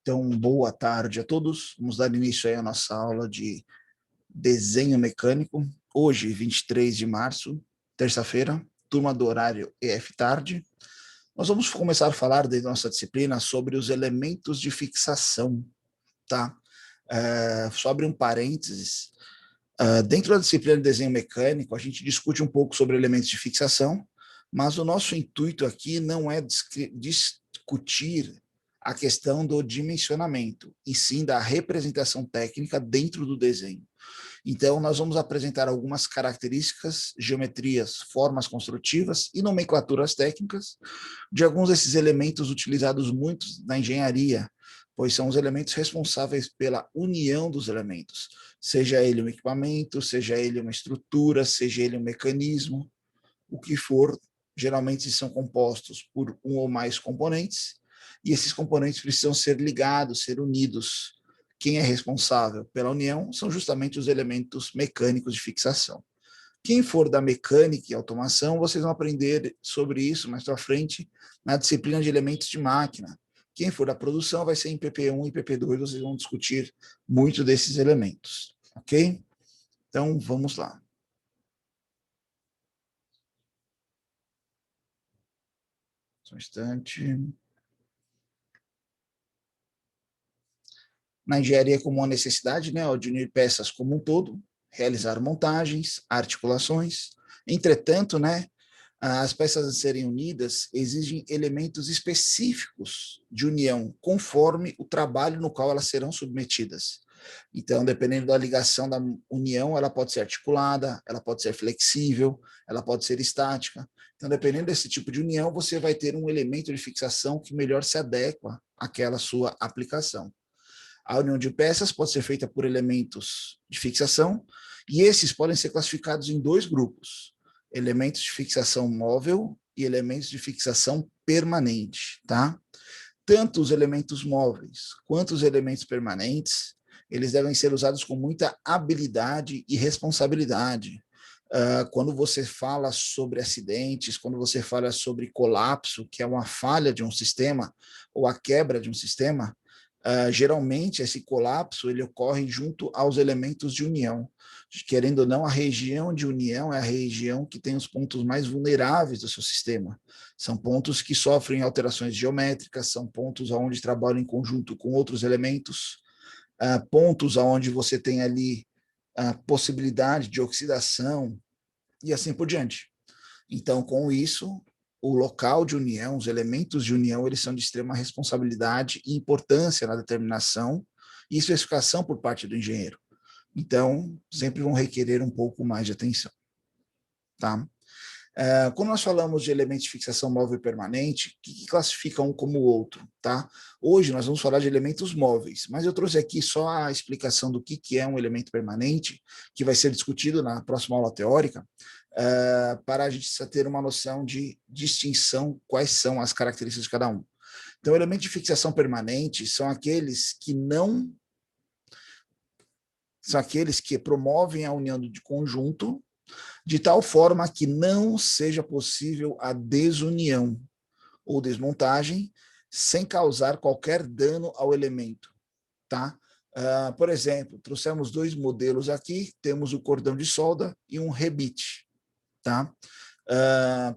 Então, boa tarde a todos. Vamos dar início aí à nossa aula de desenho mecânico. Hoje, 23 de março, terça-feira, turma do horário EF Tarde. Nós vamos começar a falar da nossa disciplina sobre os elementos de fixação, tá? Só abrir um parênteses. Dentro da disciplina de desenho mecânico, a gente discute um pouco sobre elementos de fixação, mas o nosso intuito aqui não é discutir a questão do dimensionamento, e sim da representação técnica dentro do desenho. Então, nós vamos apresentar algumas características, geometrias, formas construtivas e nomenclaturas técnicas de alguns desses elementos utilizados muito na engenharia, pois são os elementos responsáveis pela união dos elementos, seja ele um equipamento, seja ele uma estrutura, seja ele um mecanismo, o que for, geralmente são compostos por um ou mais componentes, e esses componentes precisam ser ligados, ser unidos. Quem é responsável pela união são justamente os elementos mecânicos de fixação. Quem for da mecânica e automação, vocês vão aprender sobre isso mais para frente na disciplina de elementos de máquina. Quem for da produção vai ser em PP1 e PP2, vocês vão discutir muito desses elementos, ok? Então, vamos lá. Só um instante. Na engenharia é comum a necessidade, né, de unir peças como um todo, realizar montagens, articulações. Entretanto, né, as peças a serem unidas exigem elementos específicos de união, conforme o trabalho no qual elas serão submetidas. Então, dependendo da ligação da união, ela pode ser articulada, ela pode ser flexível, ela pode ser estática. Então, dependendo desse tipo de união, você vai ter um elemento de fixação que melhor se adequa àquela sua aplicação. A união de peças pode ser feita por elementos de fixação, e esses podem ser classificados em dois grupos: elementos de fixação móvel e elementos de fixação permanente, tá? Tanto os elementos móveis quanto os elementos permanentes, eles devem ser usados com muita habilidade e responsabilidade. Quando você fala sobre acidentes, quando você fala sobre colapso, que é uma falha de um sistema, ou a quebra de um sistema, geralmente esse colapso ele ocorre junto aos elementos de união. Querendo ou não, a região de união é a região que tem os pontos mais vulneráveis do seu sistema. São pontos que sofrem alterações geométricas, são pontos onde trabalham em conjunto com outros elementos, pontos onde você tem ali a possibilidade de oxidação e assim por diante. Então, com isso, o local de união, os elementos de união, eles são de extrema responsabilidade e importância na determinação e especificação por parte do engenheiro. Então, sempre vão requerer um pouco mais de atenção, tá? Quando nós falamos de elementos de fixação móvel e permanente, o que classifica um como o outro, tá? Hoje nós vamos falar de elementos móveis, mas eu trouxe aqui só a explicação do que é um elemento permanente, que vai ser discutido na próxima aula teórica, para a gente ter uma noção de distinção, quais são as características de cada um. Então, elementos de fixação permanente são aqueles que promovem a união de conjunto de tal forma que não seja possível a desunião ou desmontagem sem causar qualquer dano ao elemento, tá? Por exemplo, trouxemos dois modelos aqui, temos o cordão de solda e um rebite, tá?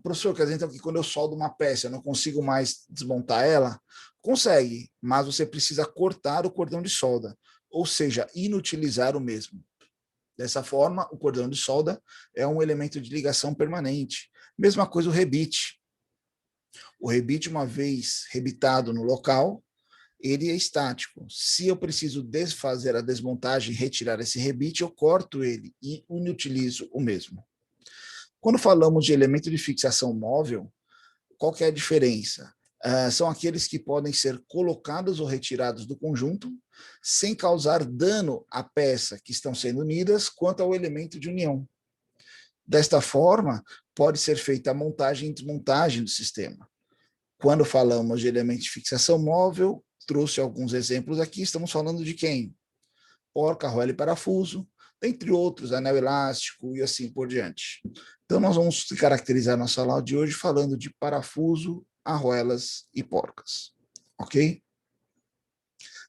Professor, quer dizer então que quando eu soldo uma peça eu não consigo mais desmontar ela? Consegue, mas você precisa cortar o cordão de solda, ou seja, inutilizar o mesmo. Dessa forma, o cordão de solda é um elemento de ligação permanente. Mesma coisa o rebite. O rebite, uma vez rebitado no local, ele é estático. Se eu preciso desfazer a desmontagem e retirar esse rebite, eu corto ele e inutilizo o mesmo. Quando falamos de elemento de fixação móvel, qual que é a diferença? São aqueles que podem ser colocados ou retirados do conjunto sem causar dano à peça que estão sendo unidas quanto ao elemento de união. Desta forma, pode ser feita a montagem e desmontagem do sistema. Quando falamos de elemento de fixação móvel, trouxe alguns exemplos aqui, estamos falando de quem? Porca, argola e parafuso, entre outros, anel elástico e assim por diante. Então, nós vamos caracterizar nossa aula de hoje falando de parafuso, arruelas e porcas, ok?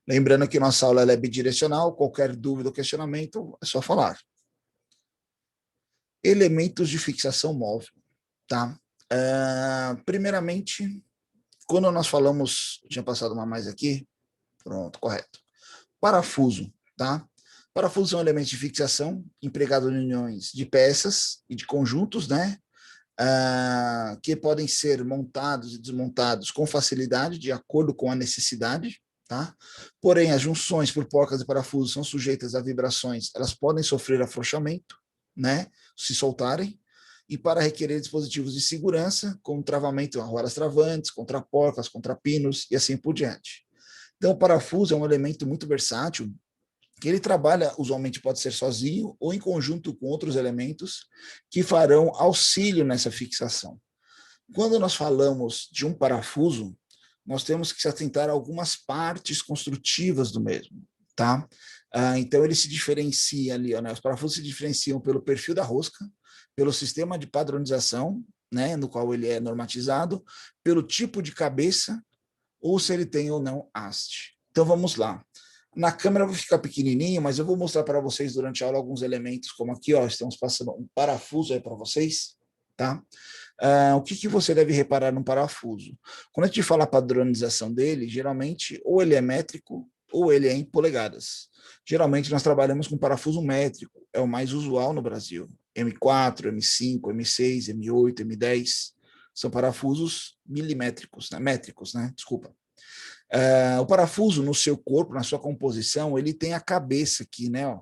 Lembrando que nossa aula é bidirecional, qualquer dúvida ou questionamento é só falar. Elementos de fixação móvel, tá? Primeiramente, quando nós falamos, tinha passado uma mais aqui, pronto, correto. Parafuso, tá? Parafuso é um elemento de fixação empregado em uniões de peças e de conjuntos, né? Que podem ser montados e desmontados com facilidade, de acordo com a necessidade, tá? Porém, as junções por porcas e parafusos são sujeitas a vibrações, elas podem sofrer afrouxamento, né? Se soltarem, e para requerer dispositivos de segurança, como travamento, arroras travantes, contraporcas, contrapinos e assim por diante. Então, o parafuso é um elemento muito versátil, que ele trabalha, usualmente pode ser sozinho ou em conjunto com outros elementos que farão auxílio nessa fixação. Quando nós falamos de um parafuso, nós temos que se atentar a algumas partes construtivas do mesmo, tá? Então ele se diferencia ali, né? Os parafusos se diferenciam pelo perfil da rosca, pelo sistema de padronização, né, no qual ele é normatizado, pelo tipo de cabeça, ou se ele tem ou não haste. Então vamos lá. Na câmera vai ficar pequenininho, mas eu vou mostrar para vocês durante a aula alguns elementos, como aqui, ó, estamos passando um parafuso aí para vocês, tá? O que você deve reparar num parafuso? Quando a gente fala a padronização dele, geralmente ou ele é métrico ou ele é em polegadas. Geralmente nós trabalhamos com parafuso métrico, é o mais usual no Brasil. M4, M5, M6, M8, M10, são parafusos milimétricos, né? Métricos, né? Desculpa. O parafuso no seu corpo, na sua composição, ele tem a cabeça aqui, né? Ó.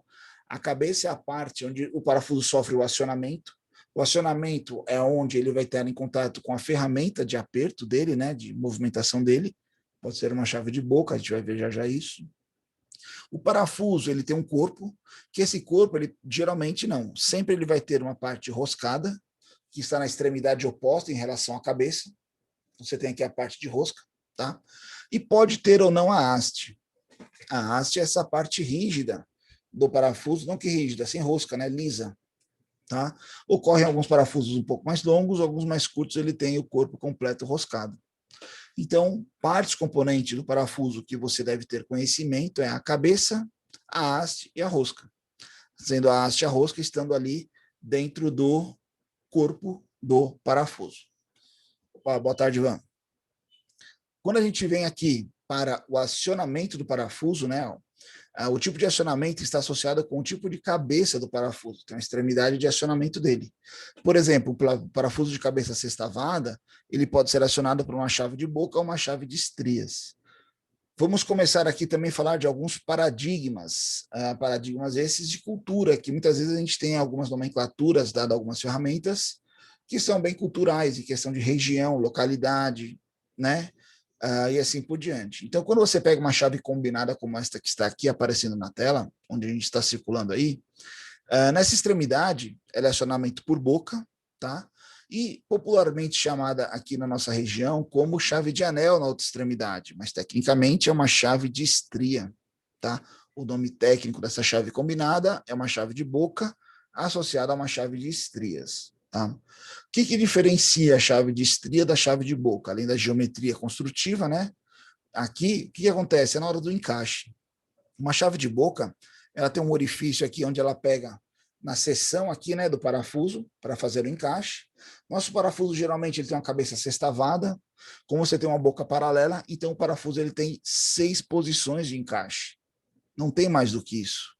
A cabeça é a parte onde o parafuso sofre o acionamento. O acionamento é onde ele vai estar em contato com a ferramenta de aperto dele, né? De movimentação dele. Pode ser uma chave de boca, a gente vai ver já já isso. O parafuso, ele tem um corpo, que esse corpo, ele geralmente não. Sempre ele vai ter uma parte roscada, que está na extremidade oposta em relação à cabeça. Você tem aqui a parte de rosca, tá? E pode ter ou não a haste. A haste é essa parte rígida do parafuso, não que rígida, sem rosca, né? Lisa, tá? Ocorrem alguns parafusos um pouco mais longos, alguns mais curtos, ele tem o corpo completo roscado. Então, partes componentes do parafuso que você deve ter conhecimento é a cabeça, a haste e a rosca. Sendo a haste e a rosca estando ali dentro do corpo do parafuso. Opa, boa tarde, Ivan. Quando a gente vem aqui para o acionamento do parafuso, né, o tipo de acionamento está associado com o tipo de cabeça do parafuso, tem a extremidade de acionamento dele. Por exemplo, o parafuso de cabeça sextavada, ele pode ser acionado por uma chave de boca ou uma chave de estrias. Vamos começar aqui também a falar de alguns paradigmas, paradigmas esses de cultura, que muitas vezes a gente tem algumas nomenclaturas dadas a algumas ferramentas, que são bem culturais, em questão de região, localidade, né? E assim por diante. Então, quando você pega uma chave combinada como esta que está aqui aparecendo na tela, onde a gente está circulando aí, nessa extremidade, ela é acionamento por boca, tá? E popularmente chamada aqui na nossa região como chave de anel na outra extremidade, mas tecnicamente é uma chave de estria, tá? O nome técnico dessa chave combinada é uma chave de boca associada a uma chave de estrias, tá? O que diferencia a chave de estria da chave de boca? Além da geometria construtiva, né? Aqui, o que acontece? É na hora do encaixe. Uma chave de boca, ela tem um orifício aqui onde ela pega na seção aqui, né, do parafuso para fazer o encaixe. Nosso parafuso geralmente ele tem uma cabeça sextavada, como você tem uma boca paralela, então o parafuso ele tem 6 posições de encaixe. Não tem mais do que isso,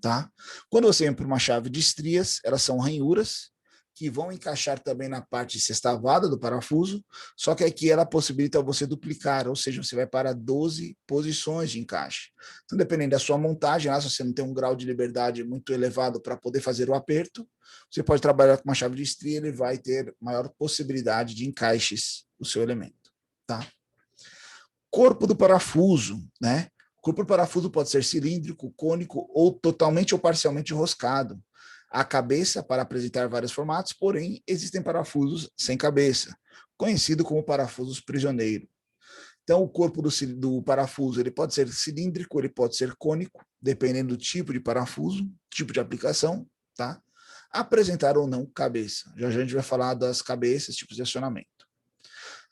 tá? Quando você vem para uma chave de estrias, elas são ranhuras que vão encaixar também na parte sextavada do parafuso, só que aqui ela possibilita você duplicar, ou seja, você vai para 12 posições de encaixe. Então, dependendo da sua montagem, se você não tem um grau de liberdade muito elevado para poder fazer o aperto, você pode trabalhar com uma chave de estria, ele vai ter maior possibilidade de encaixes do seu elemento, tá? Corpo do parafuso, né? O corpo do parafuso pode ser cilíndrico, cônico ou totalmente ou parcialmente enroscado. A cabeça para apresentar vários formatos, porém existem parafusos sem cabeça, conhecido como parafusos prisioneiro. Então, o corpo do parafuso ele pode ser cilíndrico, ele pode ser cônico, dependendo do tipo de parafuso, tipo de aplicação, tá? Apresentar ou não cabeça. Já a gente vai falar das cabeças, tipos de acionamento.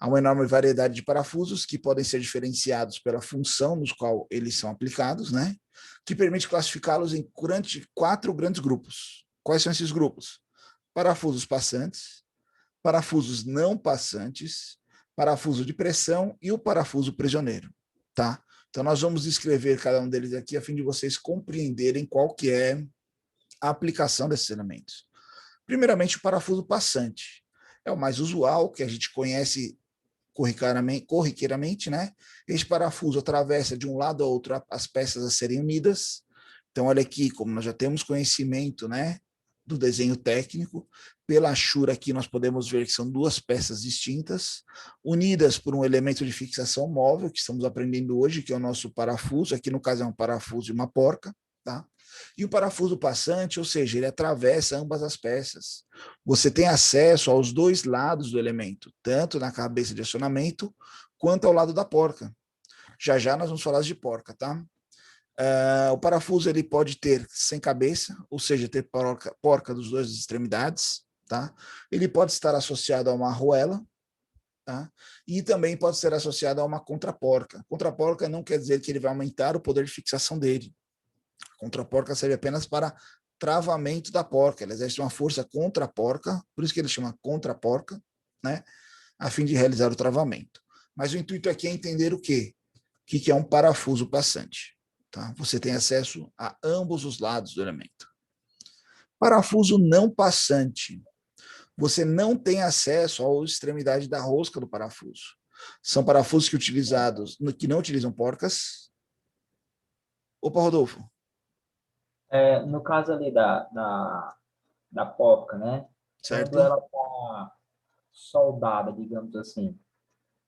Há uma enorme variedade de parafusos que podem ser diferenciados pela função nos qual eles são aplicados, né? Que permite classificá-los em 4 grandes grupos. Quais são esses grupos? Parafusos passantes, parafusos não passantes, parafuso de pressão e o parafuso prisioneiro, tá? Então, nós vamos descrever cada um deles aqui a fim de vocês compreenderem qual que é a aplicação desses elementos. Primeiramente, o parafuso passante. É o mais usual, que a gente conhece corriqueiramente, né? Este parafuso atravessa de um lado a outro as peças a serem unidas. Então, olha aqui, como nós já temos conhecimento, né, do desenho técnico, pela achura aqui nós podemos ver que são 2 peças distintas, unidas por um elemento de fixação móvel, que estamos aprendendo hoje, que é o nosso parafuso, aqui no caso é um parafuso e uma porca, tá? E o parafuso passante, ou seja, ele atravessa ambas as peças. Você tem acesso aos 2 lados do elemento, tanto na cabeça de acionamento, quanto ao lado da porca. Já já nós vamos falar de porca, tá? O parafuso ele pode ter sem cabeça, ou seja, ter porca dos 2 extremidades, tá? Ele pode estar associado a uma arruela, tá? E também pode ser associado a uma contraporca. Contraporca não quer dizer que ele vai aumentar o poder de fixação dele. A contraporca serve apenas para travamento da porca, ela exerce uma força contra a porca, por isso que ele chama contraporca, né? A fim de realizar o travamento. Mas o intuito aqui é entender o quê? O que é um parafuso passante. Tá? Você tem acesso a ambos os lados do elemento. Parafuso não passante. Você não tem acesso à extremidade da rosca do parafuso. São parafusos que não utilizam porcas. Opa, Rodolfo. No caso ali da porca, né? Certo? Quando ela está soldada, digamos assim,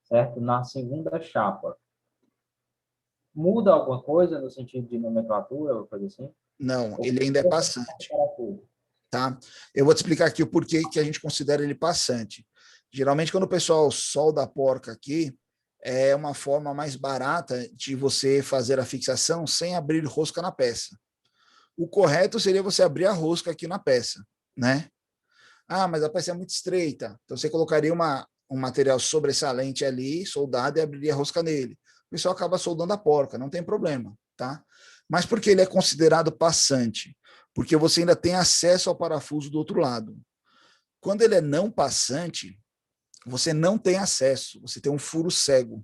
certo? Na segunda chapa, muda alguma coisa no sentido de nomenclatura ou coisa assim? Não, ele ainda é passante. Parafuso. Tá? Eu vou te explicar aqui o porquê que a gente considera ele passante. Geralmente, quando o pessoal solda a porca aqui, é uma forma mais barata de você fazer a fixação sem abrir rosca na peça. O correto seria você abrir a rosca aqui na peça, né? Ah, mas a peça é muito estreita. Então, você colocaria um material sobressalente ali, soldado, e abriria a rosca nele. O pessoal acaba soldando a porca, não tem problema, tá? Mas por que ele é considerado passante? Porque você ainda tem acesso ao parafuso do outro lado. Quando ele é não passante, você não tem acesso, você tem um furo cego.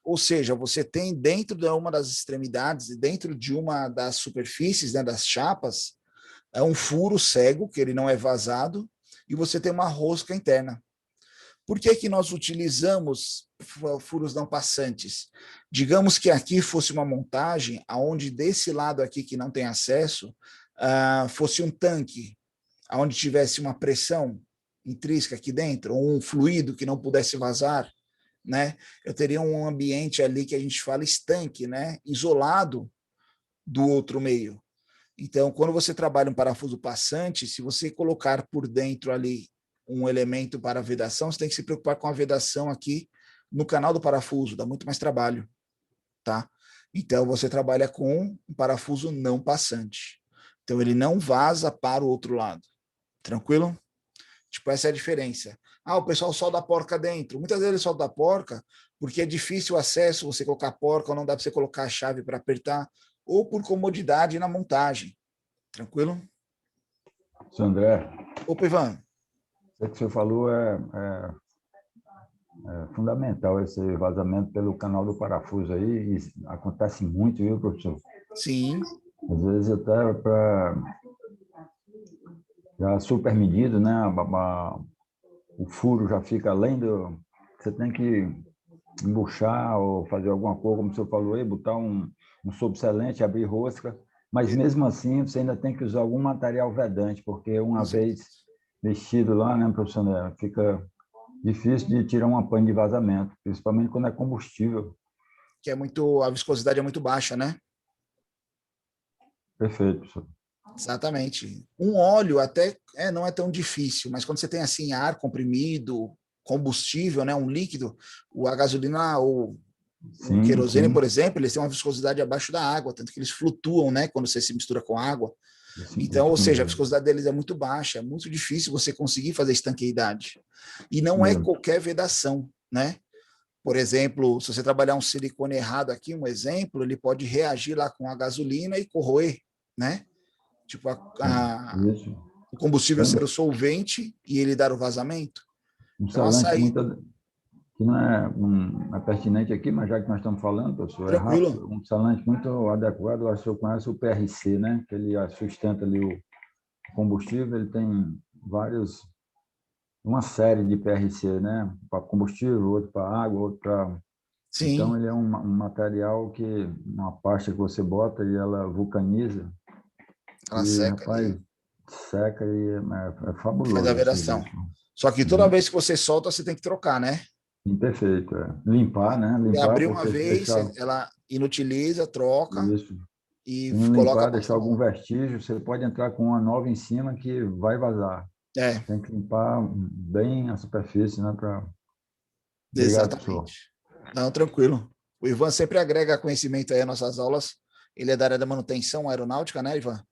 Ou seja, você tem dentro de uma das extremidades e dentro de uma das superfícies, né, das chapas, é um furo cego, que ele não é vazado, e você tem uma rosca interna. Por que que nós utilizamos furos não passantes? Digamos que aqui fosse uma montagem, onde desse lado aqui que não tem acesso, fosse um tanque, onde tivesse uma pressão intrínseca aqui dentro, ou um fluido que não pudesse vazar, né? Eu teria um ambiente ali que a gente fala estanque, né? Isolado do outro meio. Então, quando você trabalha um parafuso passante, se você colocar por dentro ali um elemento para vedação, você tem que se preocupar com a vedação aqui no canal do parafuso, dá muito mais trabalho, tá? Então, você trabalha com um parafuso não passante. Então, ele não vaza para o outro lado. Tranquilo? Tipo, essa é a diferença. Ah, o pessoal solda a porca dentro. Muitas vezes ele solda a porca porque é difícil o acesso, você colocar a porca, ou não dá para você colocar a chave para apertar, ou por comodidade na montagem. Tranquilo? Seu André, Opa, Ivan. o que você falou é fundamental, esse vazamento pelo canal do parafuso aí, e acontece muito, viu, professor? Sim. Às vezes até para já super medido, né? O furo já fica além do... Você tem que embuchar ou fazer alguma coisa, como o senhor falou aí, botar um sobressalente, abrir rosca, mas mesmo assim você ainda tem que usar algum material vedante, porque uma vez mexido lá, né, professor, fica difícil de tirar uma pane de vazamento, principalmente quando é combustível. Que é muito, a viscosidade é muito baixa, né? Perfeito, professor. Exatamente. Um óleo até não é tão difícil, mas quando você tem assim ar comprimido, combustível, né, um líquido, a gasolina ou o querosene, por exemplo, eles têm uma viscosidade abaixo da água, tanto que eles flutuam, né, quando você se mistura com água. Então, ou seja, a viscosidade deles é muito baixa, é muito difícil você conseguir fazer estanqueidade. E não é qualquer vedação, né? Por exemplo, se você trabalhar um silicone errado aqui, um exemplo, ele pode reagir lá com a gasolina e corroer, né? Tipo, Isso. o combustível Tem ser o solvente e ele dar o vazamento. um Então, a selante saída... que não é, é pertinente aqui, mas já que nós estamos falando, professor, é Tranquilo. rápido, um selante muito adequado, eu acho que eu conheço o PRC, né? Que ele sustenta ali o combustível, ele tem uma série de PRC, né? Para combustível, outro para água, outro para... Então, Sim, ele é um material que, uma pasta que você bota e ela vulcaniza ela e, seca rapaz, ali, seca e é faz a fabuloso o vedação. serviço. Só que toda Uhum. vez que você solta, você tem que trocar, né? Sim, perfeito. Limpar, né? Você Limpar, abrir uma porque se vez, deixar ela inutiliza, troca isso, e se não coloca a limpar, deixar pasta algum nova. vestígio, você pode entrar com uma nova em cima que vai vazar. É, Tem que limpar bem a superfície, né? Obrigado, professor. exatamente. Não, tranquilo. O Ivan sempre agrega conhecimento aí às nossas aulas. Ele é da área da manutenção aeronáutica, né, Ivan?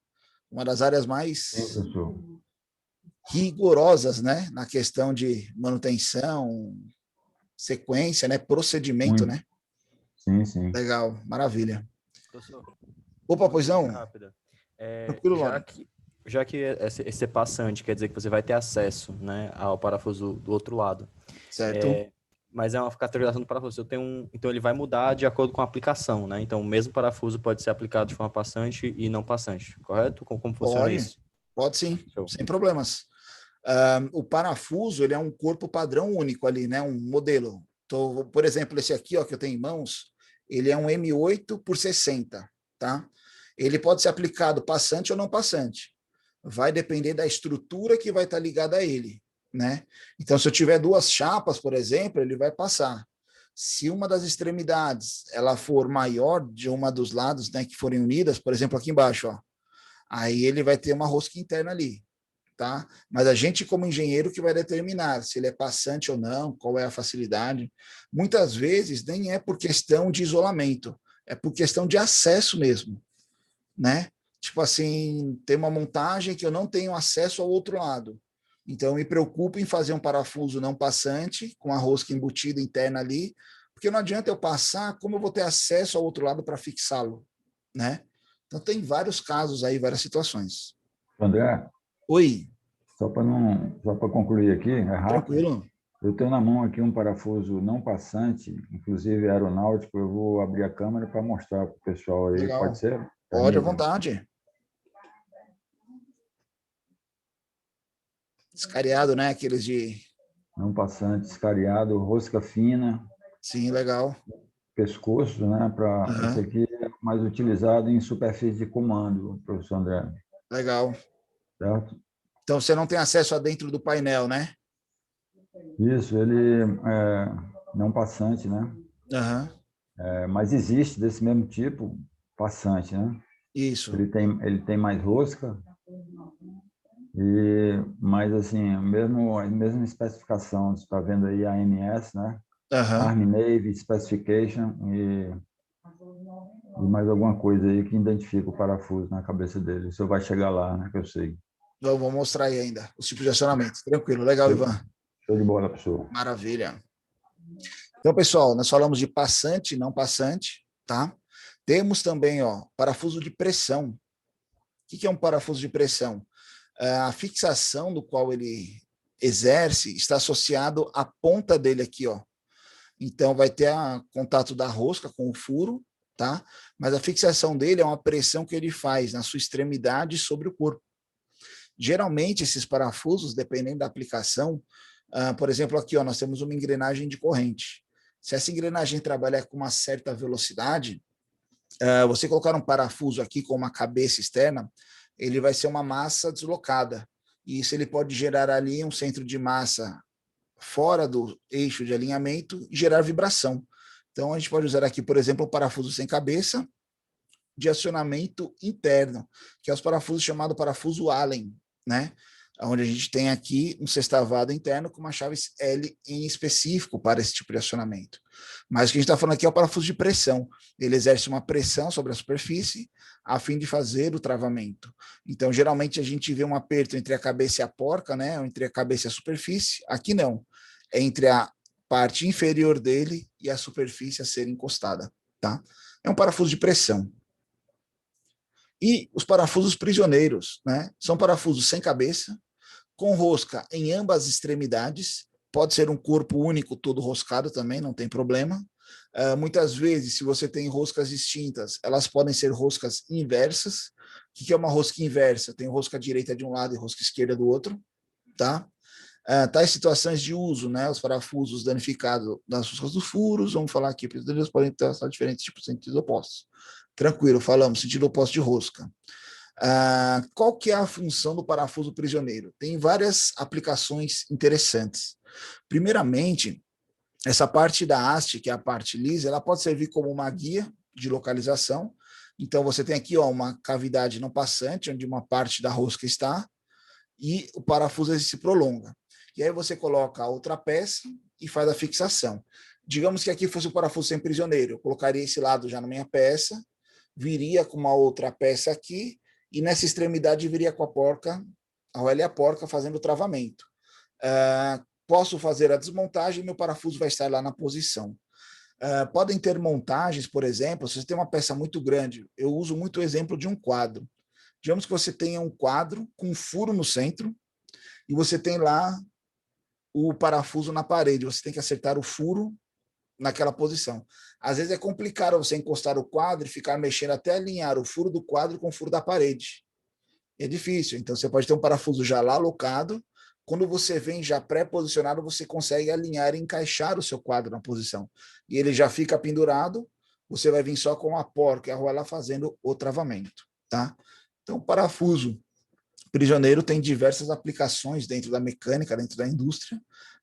Uma das áreas Sim, mais professor. rigorosas, né, na questão de manutenção, sequência, né, procedimento, Muito. né? Sim, sim. Legal, maravilha. Professor, Opa, uma pois dúvida não? rápida. Tranquilo, Já Laura. que, já que esse passante quer dizer que você vai ter acesso, né, ao parafuso do outro lado, Certo? mas é uma categorização do parafuso. Então ele vai mudar de acordo com a aplicação, né? Então o mesmo parafuso pode ser aplicado de forma passante e não passante, correto? Como funciona Pode, isso? pode sim, Show. sem problemas. O parafuso, ele é um corpo padrão único ali, né? Um modelo. Então, por exemplo, esse aqui, ó, que eu tenho em mãos, ele é um M8 por 60, tá? Ele pode ser aplicado passante ou não passante. Vai depender da estrutura que vai estar ligada a ele, né? Então, se eu tiver duas chapas, por exemplo, ele vai passar. Se uma das extremidades ela for maior de uma dos lados, né, que forem unidas, por exemplo, aqui embaixo, ó, aí ele vai ter uma rosca interna ali, tá? Mas a gente, como engenheiro, que vai determinar se ele é passante ou não, qual é a facilidade. Muitas vezes nem é por questão de isolamento, é por questão de acesso mesmo, né? Tipo assim, tem uma montagem que eu não tenho acesso ao outro lado. Então, eu me preocupo em fazer um parafuso não passante, com a rosca embutida interna ali, porque não adianta eu passar, como eu vou ter acesso ao outro lado para fixá-lo, né? Então, tem vários casos aí, várias situações. André, Oi, só para concluir aqui, é rápido. tranquilo? Eu tenho na mão aqui um parafuso não passante, inclusive aeronáutico. Eu vou abrir a câmera para mostrar para o pessoal aí. Pode Legal. ser? Pode à Permite? vontade. Escariado, né? Aqueles de... Não passante, escariado, rosca fina, Sim, legal. pescoço, né? Esse Uhum. aqui é mais utilizado em superfície de comando, professor André. Legal. Certo? Então, você não tem acesso a dentro do painel, né? Isso, ele é não passante, né? Uhum. Mas existe desse mesmo tipo, passante, né? Isso. Ele tem mais rosca, mas assim, a mesma especificação, você está vendo aí a ANS, né? Uhum. Army Navy Specification e mais alguma coisa aí que identifica o parafuso na cabeça dele. O senhor vai chegar lá, né? Que eu sei. Vou mostrar aí ainda os tipos de acionamento. Tranquilo. Legal, Show, Ivan. show de bola, professor. Maravilha. Então, pessoal, nós falamos de passante e não passante, tá? Temos também, ó, parafuso de pressão. O que é um parafuso de pressão? A fixação do qual ele exerce está associado à ponta dele aqui, ó. Então, vai ter contato da rosca com o furo, tá? Mas a fixação dele é uma pressão que ele faz na sua extremidade sobre o corpo. Geralmente, esses parafusos, dependendo da aplicação, por exemplo, aqui, ó, nós temos uma engrenagem de corrente. Se essa engrenagem trabalhar com uma certa velocidade, você colocar um parafuso aqui com uma cabeça externa, ele vai ser uma massa deslocada. E isso ele pode gerar ali um centro de massa fora do eixo de alinhamento e gerar vibração. Então, a gente pode usar aqui, por exemplo, um parafuso sem cabeça de acionamento interno, que é os parafusos chamado parafuso Allen, né? Onde a gente tem aqui um sextavado interno com uma chave L em específico para esse tipo de acionamento. Mas o que a gente está falando aqui é o parafuso de pressão. Ele exerce uma pressão sobre a superfície a fim de fazer o travamento. Então, geralmente, a gente vê um aperto entre a cabeça e a porca, né? Ou entre a cabeça e a superfície. Aqui não. É entre a parte inferior dele e a superfície a ser encostada, tá? É um parafuso de pressão. E os parafusos prisioneiros, né? São parafusos sem cabeça, com rosca em ambas extremidades, pode ser um corpo único todo roscado também, não tem problema. Muitas vezes, se você tem roscas distintas, elas podem ser roscas inversas. O que é uma rosca inversa? Tem rosca direita de um lado e rosca esquerda do outro, tá? Tais situações de uso, né? Os parafusos danificados das roscas dos furos, vamos falar aqui, porque eles podem ter diferentes tipos de sentidos opostos. Tranquilo, falamos, sentido oposto de rosca. Qual que é a função do parafuso prisioneiro? Tem várias aplicações interessantes. Primeiramente, essa parte da haste, que é a parte lisa, ela pode servir como uma guia de localização. Então, você tem aqui uma cavidade não passante, onde uma parte da rosca está, e o parafuso se prolonga. E aí você coloca a outra peça e faz a fixação. Digamos que aqui fosse o parafuso sem prisioneiro, eu colocaria esse lado já na minha peça, viria com uma outra peça aqui, e nessa extremidade viria com a porca, a argola e a porca fazendo o travamento. Posso fazer a desmontagem e meu parafuso vai estar lá na posição. Podem ter montagens, por exemplo, se você tem uma peça muito grande, eu uso muito o exemplo de um quadro. Digamos que você tenha um quadro com um furo no centro e você tem lá o parafuso na parede, você tem que acertar o furo naquela posição. Às vezes é complicado você encostar o quadro e ficar mexendo até alinhar o furo do quadro com o furo da parede. É difícil, então você pode ter um parafuso já lá alocado, quando você vem já pré-posicionado, você consegue alinhar e encaixar o seu quadro na posição. E ele já fica pendurado, você vai vir só com a porca e a argola fazendo o travamento, tá? Então, o parafuso prisioneiro tem diversas aplicações dentro da mecânica, dentro da indústria,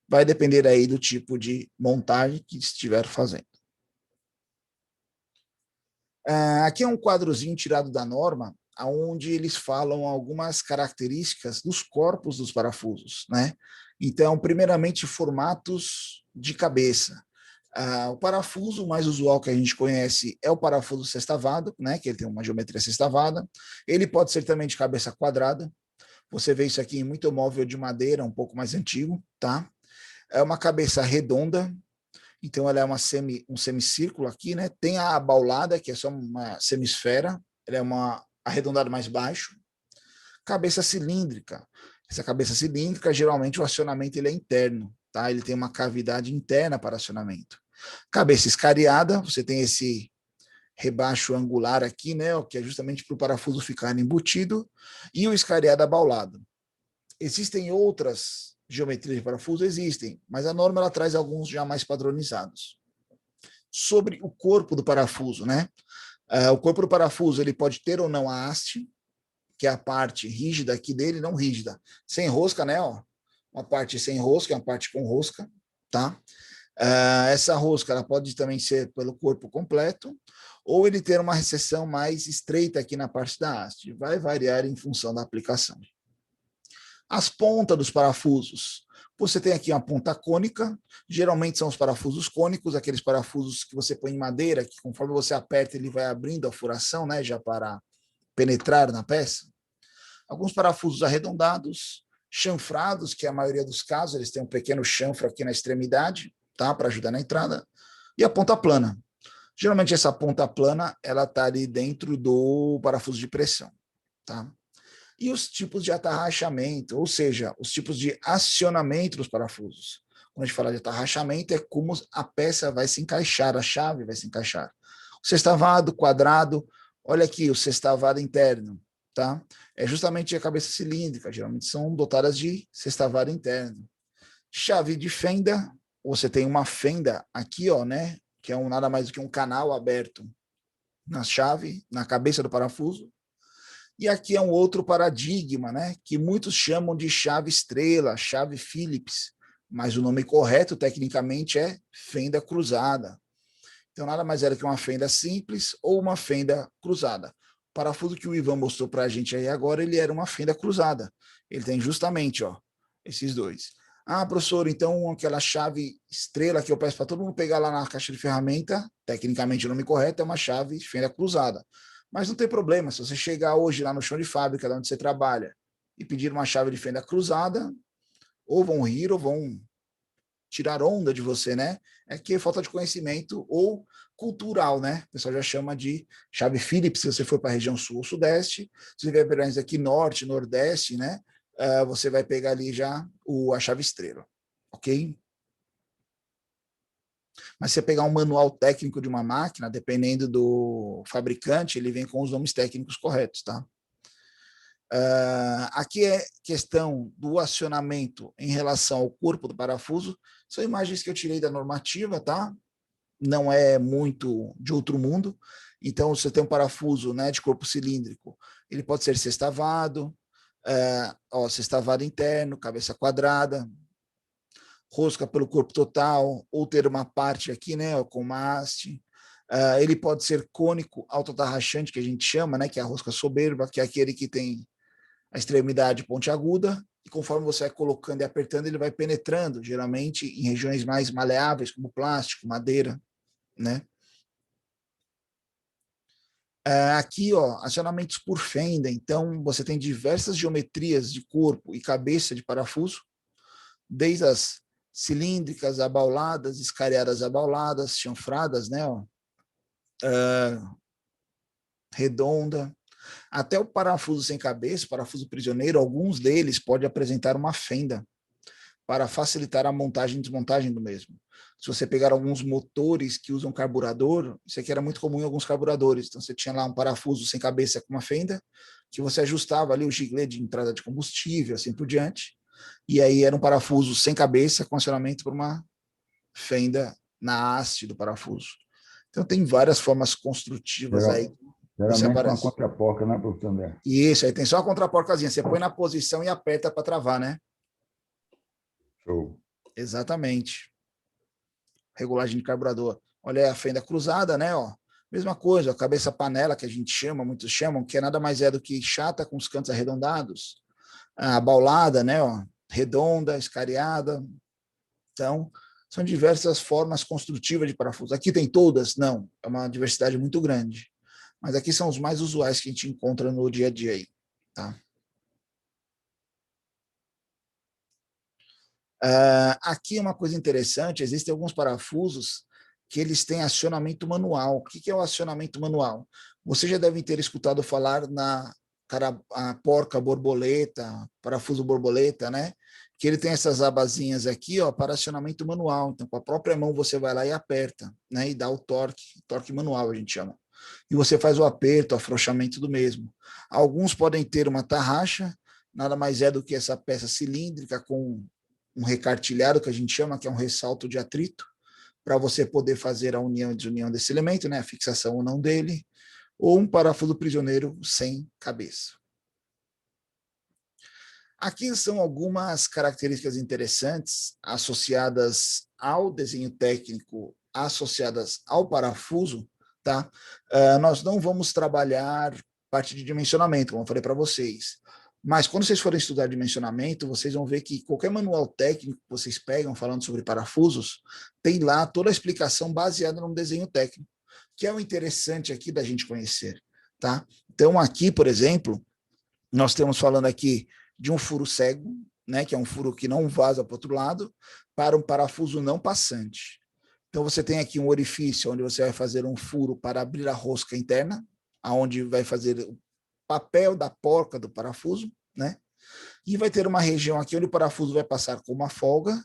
vai depender aí do tipo de montagem que estiver fazendo. Aqui é um quadrozinho tirado da norma, onde eles falam algumas características dos corpos dos parafusos, né? Então, primeiramente, formatos de cabeça. O parafuso mais usual que a gente conhece é o parafuso sextavado, né? Que ele tem uma geometria sextavada. Ele pode ser também de cabeça quadrada. Você vê isso aqui em muito móvel de madeira, um pouco mais antigo, tá? É uma cabeça redonda, então ela é um semicírculo aqui, né? Tem a abaulada, que é só uma semisfera, ela é uma arredondada mais baixo. Cabeça cilíndrica. Essa cabeça cilíndrica, geralmente o acionamento ele é interno, tá? Ele tem uma cavidade interna para acionamento. Cabeça escariada, você tem esse rebaixo angular aqui, né? Que é justamente para o parafuso ficar embutido, e o escariado abaulado. Existem outras geometrias de parafuso? Existem, mas a norma ela traz alguns já mais padronizados. Sobre o corpo do parafuso, né? O corpo do parafuso ele pode ter ou não a haste, que é a parte rígida aqui dele, não rígida, sem rosca, né? Uma parte sem rosca, uma parte com rosca, tá? Essa rosca ela pode também ser pelo corpo completo, ou ele ter uma recessão mais estreita aqui na parte da haste. Vai variar em função da aplicação. As pontas dos parafusos. Você tem aqui uma ponta cônica, geralmente são os parafusos cônicos, aqueles parafusos que você põe em madeira, que conforme você aperta ele vai abrindo a furação, né, já para penetrar na peça. Alguns parafusos arredondados, chanfrados, que a maioria dos casos eles têm um pequeno chanfro aqui na extremidade, tá, para ajudar na entrada, e a ponta plana. Geralmente essa ponta plana ela está ali dentro do parafuso de pressão, tá? E os tipos de atarrachamento, ou seja, os tipos de acionamento dos parafusos. Quando a gente fala de atarrachamento, é como a peça vai se encaixar, a chave vai se encaixar. O sextavado, quadrado, olha aqui, o sextavado interno, tá? É justamente a cabeça cilíndrica, geralmente são dotadas de sextavado interno. Chave de fenda, você tem uma fenda aqui, ó, né? Que é nada mais do que um canal aberto na chave, na cabeça do parafuso. E aqui é um outro paradigma, né, que muitos chamam de chave estrela, chave Phillips, mas o nome correto, tecnicamente, é fenda cruzada. Então, nada mais era que uma fenda simples ou uma fenda cruzada. O parafuso que o Ivan mostrou para a gente aí agora, ele era uma fenda cruzada. Ele tem justamente, ó, esses dois. Professor, então aquela chave estrela que eu peço para todo mundo pegar lá na caixa de ferramenta, tecnicamente o nome correto é uma chave fenda cruzada. Mas não tem problema, se você chegar hoje lá no chão de fábrica, onde você trabalha, e pedir uma chave de fenda cruzada, ou vão rir ou vão tirar onda de você, né? É que é falta de conhecimento ou cultural, né? O pessoal já chama de chave Phillips, se você for para a região sul ou sudeste. Se você vier para aqui norte, nordeste, né? Você vai pegar ali já a chave estrela, ok? Mas se você pegar um manual técnico de uma máquina, dependendo do fabricante, ele vem com os nomes técnicos corretos, tá? Aqui é questão do acionamento em relação ao corpo do parafuso. São imagens que eu tirei da normativa, tá? Não é muito de outro mundo. Então, se você tem um parafuso, né, de corpo cilíndrico, ele pode ser sextavado, sextavado interno, cabeça quadrada, rosca pelo corpo total, ou ter uma parte aqui, né, com haste. Ele pode ser cônico autotarrachante, que a gente chama, né, que é a rosca soberba, que é aquele que tem a extremidade pontiaguda, e conforme você vai colocando e apertando, ele vai penetrando, geralmente em regiões mais maleáveis, como plástico, madeira, né? Aqui, ó, acionamentos por fenda. Então, você tem diversas geometrias de corpo e cabeça de parafuso, desde as cilíndricas, abauladas, escariadas, abauladas, chanfradas, né? Ó, redonda, até o parafuso sem cabeça, parafuso prisioneiro, alguns deles podem apresentar uma fenda para facilitar a montagem e desmontagem do mesmo. Se você pegar alguns motores que usam carburador, isso aqui era muito comum em alguns carburadores, então você tinha lá um parafuso sem cabeça com uma fenda, que você ajustava ali o giglê de entrada de combustível, assim por diante, e aí era um parafuso sem cabeça com acionamento por uma fenda na haste do parafuso. Então tem várias formas construtivas aí. Geralmente com uma contraporca, né, professor André? Isso, aí tem só a contraporcazinha. Você põe na posição e aperta para travar, né? Show. Exatamente. Regulagem de carburador. Olha a fenda cruzada, né? Ó. Mesma coisa, a cabeça panela, que a gente chama, muitos chamam, que é nada mais é do que chata com os cantos arredondados. A baulada, né? Ó. Redonda, escariada. Então, são diversas formas construtivas de parafuso. Aqui tem todas? Não. É uma diversidade muito grande. Mas aqui são os mais usuais que a gente encontra no dia a dia aí, tá? Aqui uma coisa interessante, existem alguns parafusos que eles têm acionamento manual. O que é o acionamento manual? Você já deve ter escutado falar na a porca borboleta, parafuso borboleta, né? Que ele tem essas abazinhas aqui, ó, para acionamento manual. Então, com a própria mão você vai lá e aperta, né? E dá o torque manual a gente chama. E você faz o aperto, o afrouxamento do mesmo. Alguns podem ter uma tarraxa, nada mais é do que essa peça cilíndrica com um recartilhado, que a gente chama, que é um ressalto de atrito, para você poder fazer a união e desunião desse elemento, né, a fixação ou não dele, ou um parafuso prisioneiro sem cabeça. Aqui são algumas características interessantes associadas ao desenho técnico, associadas ao parafuso, tá? Nós não vamos trabalhar parte de dimensionamento, como eu falei para vocês. Mas quando vocês forem estudar dimensionamento, vocês vão ver que qualquer manual técnico que vocês pegam falando sobre parafusos, tem lá toda a explicação baseada num desenho técnico, que é o interessante aqui da gente conhecer, tá? Então aqui, por exemplo, nós temos falando aqui de um furo cego, né, que é um furo que não vaza para o outro lado, para um parafuso não passante. Então você tem aqui um orifício onde você vai fazer um furo para abrir a rosca interna, aonde vai fazer o papel da porca do parafuso, né? E vai ter uma região aqui onde o parafuso vai passar com uma folga,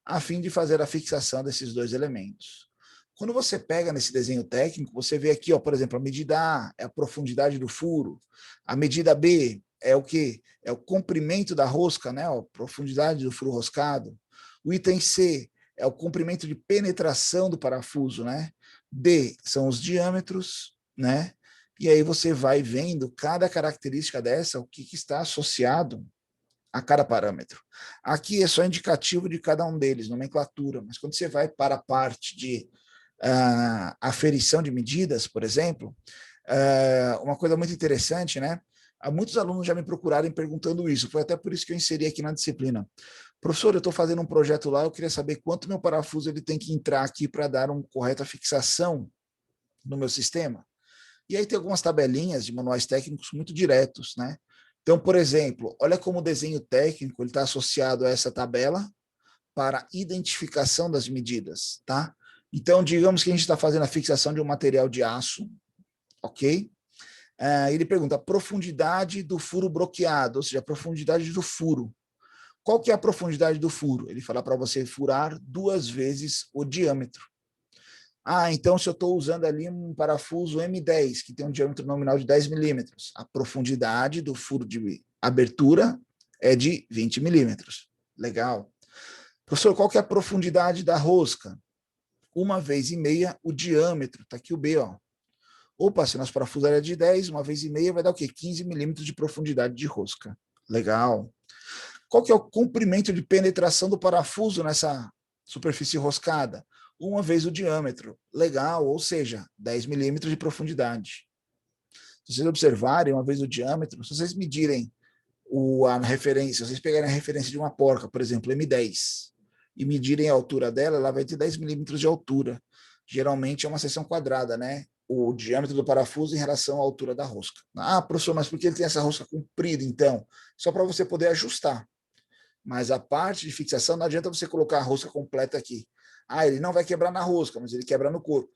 a fim de fazer a fixação desses dois elementos. Quando você pega nesse desenho técnico, você vê aqui, ó, por exemplo, a medida A é a profundidade do furo, a medida B é o quê? É o comprimento da rosca, né? A profundidade do furo roscado. O item C é o comprimento de penetração do parafuso, né? D são os diâmetros, né? E aí você vai vendo cada característica dessa, o que está associado a cada parâmetro. Aqui é só indicativo de cada um deles, nomenclatura, mas quando você vai para a parte de aferição de medidas, por exemplo, uma coisa muito interessante, né? Muitos alunos já me procuraram perguntando isso, foi até por isso que eu inseri aqui na disciplina. Professor, eu estou fazendo um projeto lá, eu queria saber quanto meu parafuso ele tem que entrar aqui para dar uma correta fixação no meu sistema. E aí tem algumas tabelinhas de manuais técnicos muito diretos, né? Então, por exemplo, olha como o desenho técnico está associado a essa tabela para identificação das medidas, tá? Então, digamos que a gente está fazendo a fixação de um material de aço, ok? Ele pergunta a profundidade do furo broqueado, ou seja, a profundidade do furo. Qual que é a profundidade do furo? Ele fala para você furar 2 vezes o diâmetro. Então se eu estou usando ali um parafuso M10, que tem um diâmetro nominal de 10 milímetros, a profundidade do furo de abertura é de 20 milímetros. Legal. Professor, qual que é a profundidade da rosca? 1,5 vezes o diâmetro, está aqui o B, ó. Opa, se nosso parafuso era de 10, 1,5 vezes vai dar o quê? 15 milímetros de profundidade de rosca. Legal. Qual que é o comprimento de penetração do parafuso nessa superfície roscada? 1 vez o diâmetro. Legal, ou seja, 10 milímetros de profundidade. Se vocês observarem 1 vez o diâmetro, se vocês medirem a referência, se vocês pegarem a referência de uma porca, por exemplo, M10, e medirem a altura dela, ela vai ter 10 milímetros de altura. Geralmente é uma seção quadrada, né? O diâmetro do parafuso em relação à altura da rosca. Professor, mas por que ele tem essa rosca comprida, então? Só para você poder ajustar. Mas a parte de fixação, não adianta você colocar a rosca completa aqui. Ele não vai quebrar na rosca, mas ele quebra no corpo.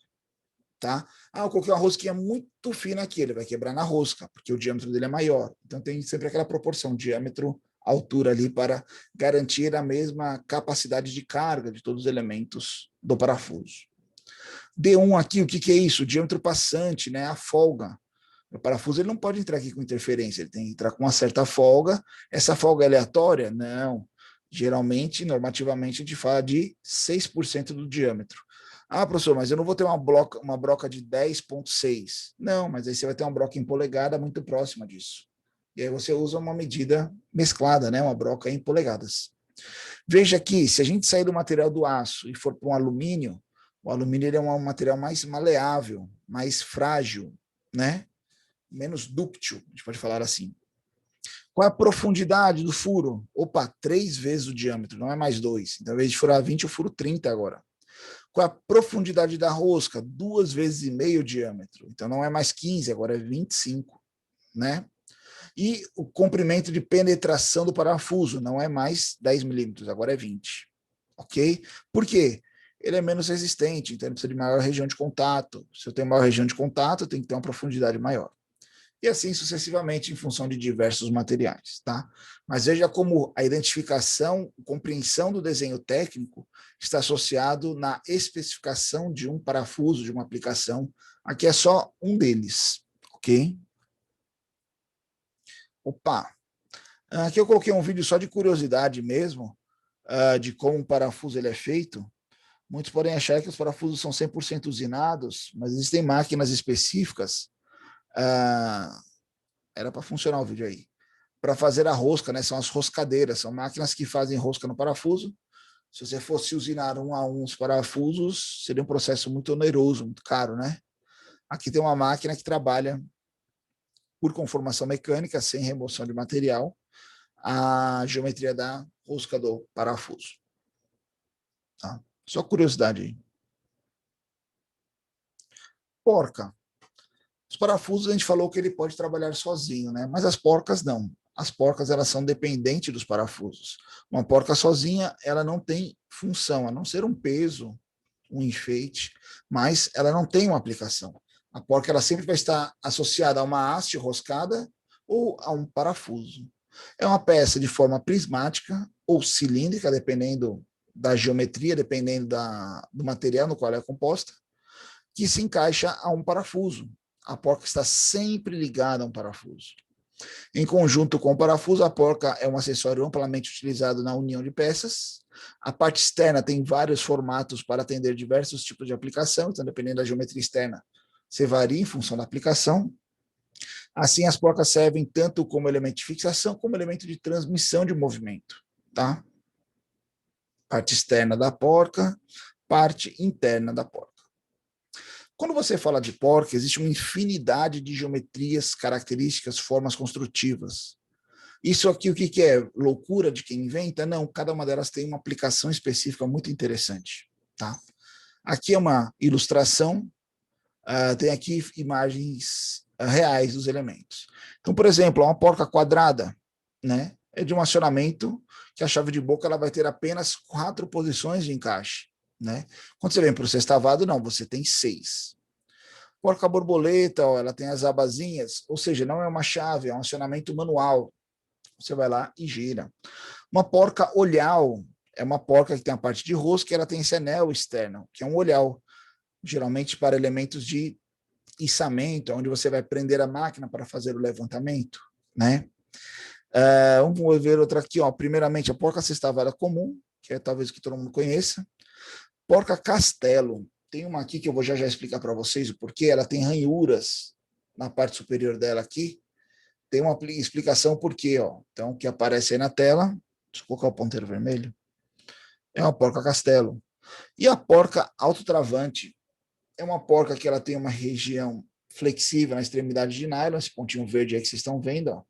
Tá? Eu coloquei uma rosquinha muito fina aqui, ele vai quebrar na rosca, porque o diâmetro dele é maior. Então tem sempre aquela proporção, diâmetro, altura ali, para garantir a mesma capacidade de carga de todos os elementos do parafuso. D1 aqui, o que é isso? O diâmetro passante, né? A folga. O parafuso ele não pode entrar aqui com interferência, ele tem que entrar com uma certa folga. Essa folga é aleatória? Não. Geralmente, normativamente, a gente fala de 6% do diâmetro. Professor, mas eu não vou ter uma broca de 10,6. Não, mas aí você vai ter uma broca em polegada muito próxima disso. E aí você usa uma medida mesclada, né? Uma broca em polegadas. Veja aqui, se a gente sair do material do aço e for para um alumínio, o alumínio ele é um material mais maleável, mais frágil, né? Menos dúctil, a gente pode falar assim. Qual é a profundidade do furo? 3 vezes o diâmetro, não é mais 2. Então, ao invés de furar 20, eu furo 30 agora. Qual é a profundidade da rosca? 2,5 vezes o diâmetro. Então, não é mais 15, agora é 25, né? E o comprimento de penetração do parafuso não é mais 10 milímetros, agora é 20. Ok? Por quê? Ele é menos resistente, então ele precisa de maior região de contato. Se eu tenho maior região de contato, eu tenho que ter uma profundidade maior. E assim sucessivamente em função de diversos materiais, tá? Mas veja como a identificação, compreensão do desenho técnico está associado na especificação de um parafuso, de uma aplicação. Aqui é só um deles, ok? Aqui eu coloquei um vídeo só de curiosidade mesmo, de como um parafuso ele é feito. Muitos podem achar que os parafusos são 100% usinados, mas existem máquinas específicas. Era para funcionar o vídeo aí. Para fazer a rosca, né? São as roscadeiras, são máquinas que fazem rosca no parafuso. Se você fosse usinar 1 a 1 os parafusos, seria um processo muito oneroso, muito caro, né? Aqui tem uma máquina que trabalha por conformação mecânica, sem remoção de material, a geometria da rosca do parafuso. Tá? Só curiosidade aí. Porca. Os parafusos a gente falou que ele pode trabalhar sozinho, né? Mas as porcas não. As porcas elas são dependentes dos parafusos. Uma porca sozinha ela não tem função, a não ser um peso, um enfeite, mas ela não tem uma aplicação. A porca ela sempre vai estar associada a uma haste roscada ou a um parafuso. É uma peça de forma prismática ou cilíndrica, dependendo da geometria, dependendo do material no qual ela é composta, que se encaixa a um parafuso. A porca está sempre ligada a um parafuso. Em conjunto com o parafuso, a porca é um acessório amplamente utilizado na união de peças. A parte externa tem vários formatos para atender diversos tipos de aplicação, então, dependendo da geometria externa, você varia em função da aplicação. Assim, as porcas servem tanto como elemento de fixação, como elemento de transmissão de movimento. Tá? Parte externa da porca, parte interna da porca. Quando você fala de porca, existe uma infinidade de geometrias, características, formas construtivas. Isso aqui o que é? Loucura de quem inventa? Não, cada uma delas tem uma aplicação específica muito interessante. Tá? Aqui é uma ilustração, tem aqui imagens reais dos elementos. Então, por exemplo, uma porca quadrada, né? é de um acionamento que a chave de boca ela vai ter apenas 4 posições de encaixe, né? Quando você vem para o sextavado, não, você tem 6. Porca borboleta, ó, ela tem as abazinhas, ou seja, não é uma chave, é um acionamento manual. Você vai lá e gira. Uma porca olhal é uma porca que tem a parte de rosca e ela tem esse anel externo, que é um olhal, geralmente para elementos de içamento, onde você vai prender a máquina para fazer o levantamento, né? Vamos ver outra aqui, ó. Primeiramente, a porca sextavada comum, que é talvez que todo mundo conheça. Porca castelo. Tem uma aqui que eu vou já explicar para vocês o porquê. Ela tem ranhuras na parte superior dela aqui. Tem uma explicação por quê, ó. Então, o que aparece aí na tela, deixa eu colocar o ponteiro vermelho, é uma porca castelo. E a porca autotravante é uma porca que ela tem uma região flexível na extremidade de nylon, esse pontinho verde aí que vocês estão vendo, ó.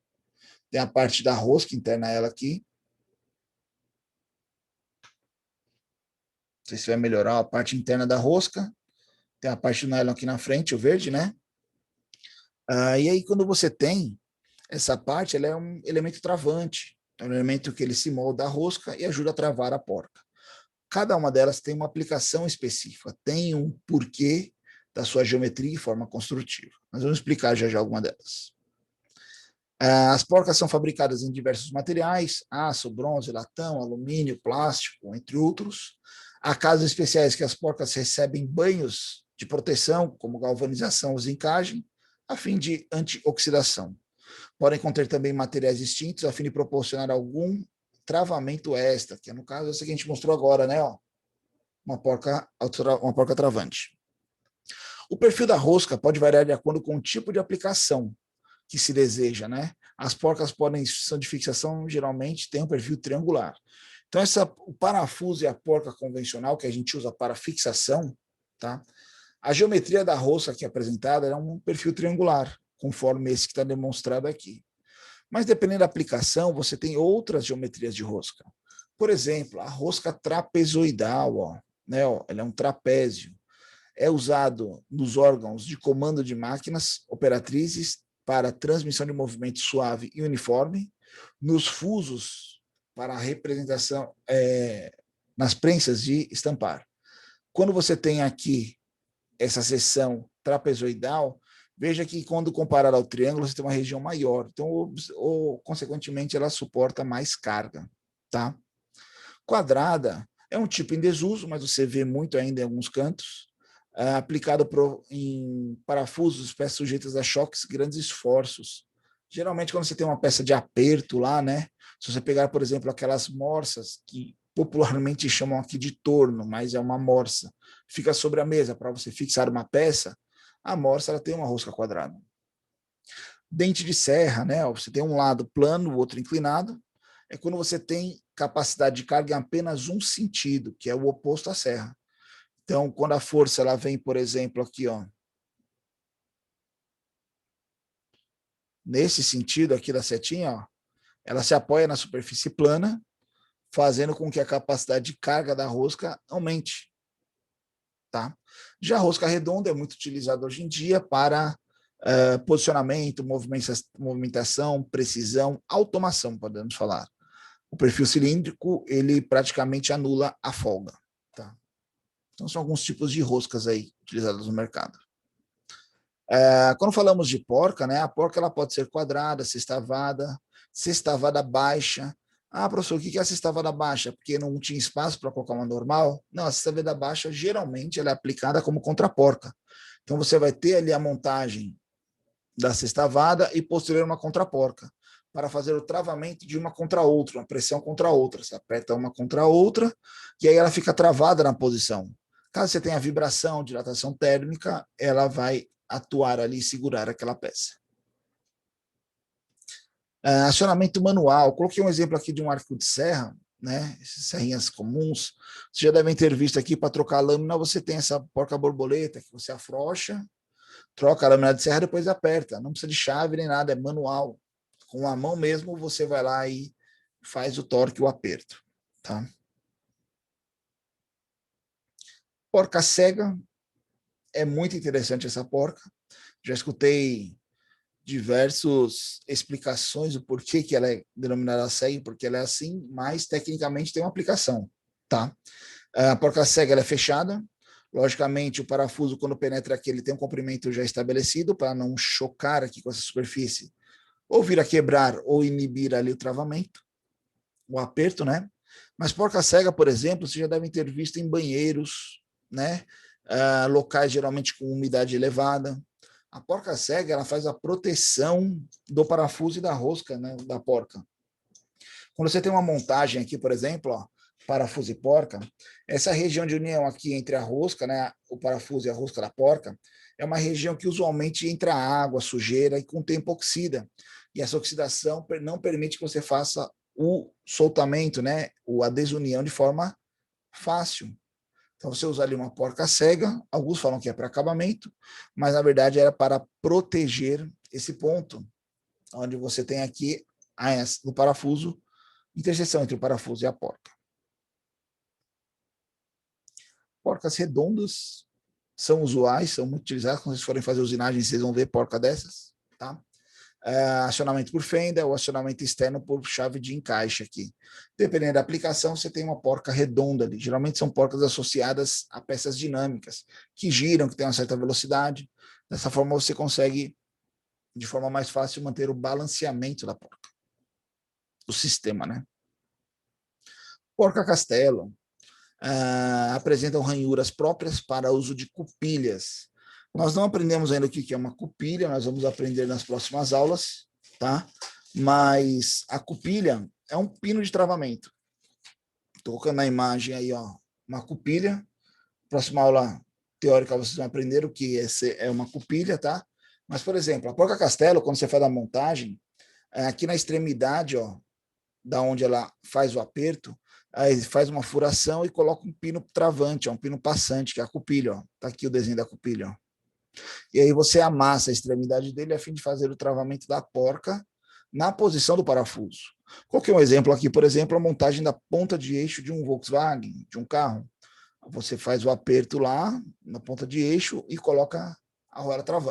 Tem a parte da rosca interna ela aqui. Não sei se vai melhorar a parte interna da rosca. Tem a parte do nylon aqui na frente, o verde, né? E aí, quando você tem essa parte, ela é um elemento travante. É um elemento que ele se molda a rosca e ajuda a travar a porca. Cada uma delas tem uma aplicação específica, tem um porquê da sua geometria e forma construtiva. Nós vamos explicar já alguma delas. As porcas são fabricadas em diversos materiais, aço, bronze, latão, alumínio, plástico, entre outros. Há casos especiais que as porcas recebem banhos de proteção, como galvanização ou zincagem, a fim de antioxidação. Podem conter também materiais distintos, a fim de proporcionar algum travamento extra, que no caso é o que a gente mostrou agora, né? Ó, uma porca travante. O perfil da rosca pode variar de acordo com o tipo de aplicação que se deseja, né? As porcas são de fixação, geralmente tem um perfil triangular. Então, o parafuso e a porca convencional que a gente usa para fixação, tá? A geometria da rosca aqui apresentada é um perfil triangular, conforme esse que está demonstrado aqui. Mas dependendo da aplicação, você tem outras geometrias de rosca. Por exemplo, a rosca trapezoidal, ó, né? Ó, ela é um trapézio. É usado nos órgãos de comando de máquinas operatrizes para transmissão de movimento suave e uniforme, nos fusos para a representação nas prensas de estampar. Quando você tem aqui essa seção trapezoidal, veja que quando comparado ao triângulo, você tem uma região maior, então, consequentemente, ela suporta mais carga, tá? Quadrada é um tipo em desuso, mas você vê muito ainda em alguns cantos, aplicado em parafusos, peças sujeitas a choques, grandes esforços. Geralmente, quando você tem uma peça de aperto lá, né? Se você pegar, por exemplo, aquelas morsas, que popularmente chamam aqui de torno, mas é uma morsa, fica sobre a mesa para você fixar uma peça, a morsa ela tem uma rosca quadrada. Dente de serra, né? Você tem um lado plano, o outro inclinado. É quando você tem capacidade de carga em apenas um sentido, que é o oposto à serra. Então, quando a força ela vem, por exemplo, aqui, ó, nesse sentido aqui da setinha, ó, ela se apoia na superfície plana, fazendo com que a capacidade de carga da rosca aumente. Tá? Já a rosca redonda é muito utilizada hoje em dia para posicionamento, movimentação, precisão, automação, podemos falar. O perfil cilíndrico, ele praticamente anula a folga. Tá? Então, são alguns tipos de roscas aí utilizadas no mercado. Quando falamos de porca, né, a porca ela pode ser quadrada, sextavada baixa. Ah, professor, o que é a sextavada baixa? Porque não tinha espaço para colocar uma normal? Não, a sextavada baixa, geralmente, ela é aplicada como contraporca. Então, você vai ter ali a montagem da sextavada e posterior uma contraporca, para fazer o travamento de uma contra outra, uma pressão contra outra. Você aperta uma contra a outra, e aí ela fica travada na posição. Caso você tenha vibração, dilatação térmica, ela vai atuar ali e segurar aquela peça. Acionamento manual. Coloquei um exemplo aqui de um arco de serra, né? Essas serrinhas comuns. Vocês já devem ter visto aqui, para trocar a lâmina, você tem essa porca borboleta que você afrouxa, troca a lâmina de serra, depois aperta. Não precisa de chave nem nada, é manual. Com a mão mesmo, você vai lá e faz o torque e o aperto. Tá? Porca cega. É muito interessante essa porca. Já escutei diversas explicações do porquê que ela é denominada cega, porque ela é assim, mas tecnicamente tem uma aplicação, tá? A porca cega ela é fechada, logicamente o parafuso quando penetra aqui ele tem um comprimento já estabelecido para não chocar aqui com essa superfície, ou vir a quebrar ou inibir ali o travamento, o aperto, né? Mas porca cega, por exemplo, vocês já devem ter visto em banheiros, né? Locais geralmente com umidade elevada. A porca cega ela faz a proteção do parafuso e da rosca, né, da porca. Quando você tem uma montagem aqui, por exemplo, ó, parafuso e porca, essa região de união aqui entre a rosca, né, o parafuso e a rosca da porca, é uma região que usualmente entra água, sujeira e com o tempo oxida. E essa oxidação não permite que você faça o soltamento, né, a desunião de forma fácil. Então, você usa ali uma porca cega, alguns falam que é para acabamento, mas na verdade era para proteger esse ponto, onde você tem aqui no parafuso, interseção entre o parafuso e a porca. Porcas redondas são usuais, são muito utilizadas. Quando vocês forem fazer usinagem, vocês vão ver porca dessas, tá? Acionamento por fenda ou acionamento externo por chave de encaixe aqui. Dependendo da aplicação, você tem uma porca redonda ali. Geralmente são porcas associadas a peças dinâmicas, que giram, que têm uma certa velocidade. Dessa forma, você consegue, de forma mais fácil, manter o balanceamento da porca. O sistema, né? Porca castelo. Apresentam ranhuras próprias para uso de cupilhas. Nós não aprendemos ainda o que é uma cupilha, nós vamos aprender nas próximas aulas, tá? Mas a cupilha é um pino de travamento. Estou colocando na imagem aí, ó, uma cupilha. Próxima aula teórica vocês vão aprender o que é uma cupilha, tá? Mas, por exemplo, a porca castelo, quando você faz a montagem, aqui na extremidade, ó, da onde ela faz o aperto, aí faz uma furação e coloca um pino travante, ó, um pino passante, que é a cupilha, ó. Tá aqui o desenho da cupilha, ó. E aí você amassa a extremidade dele a fim de fazer o travamento da porca na posição do parafuso. Coloquei um exemplo aqui, por exemplo, a montagem da ponta de eixo de um Volkswagen, de um carro. Você faz o aperto lá na ponta de eixo e coloca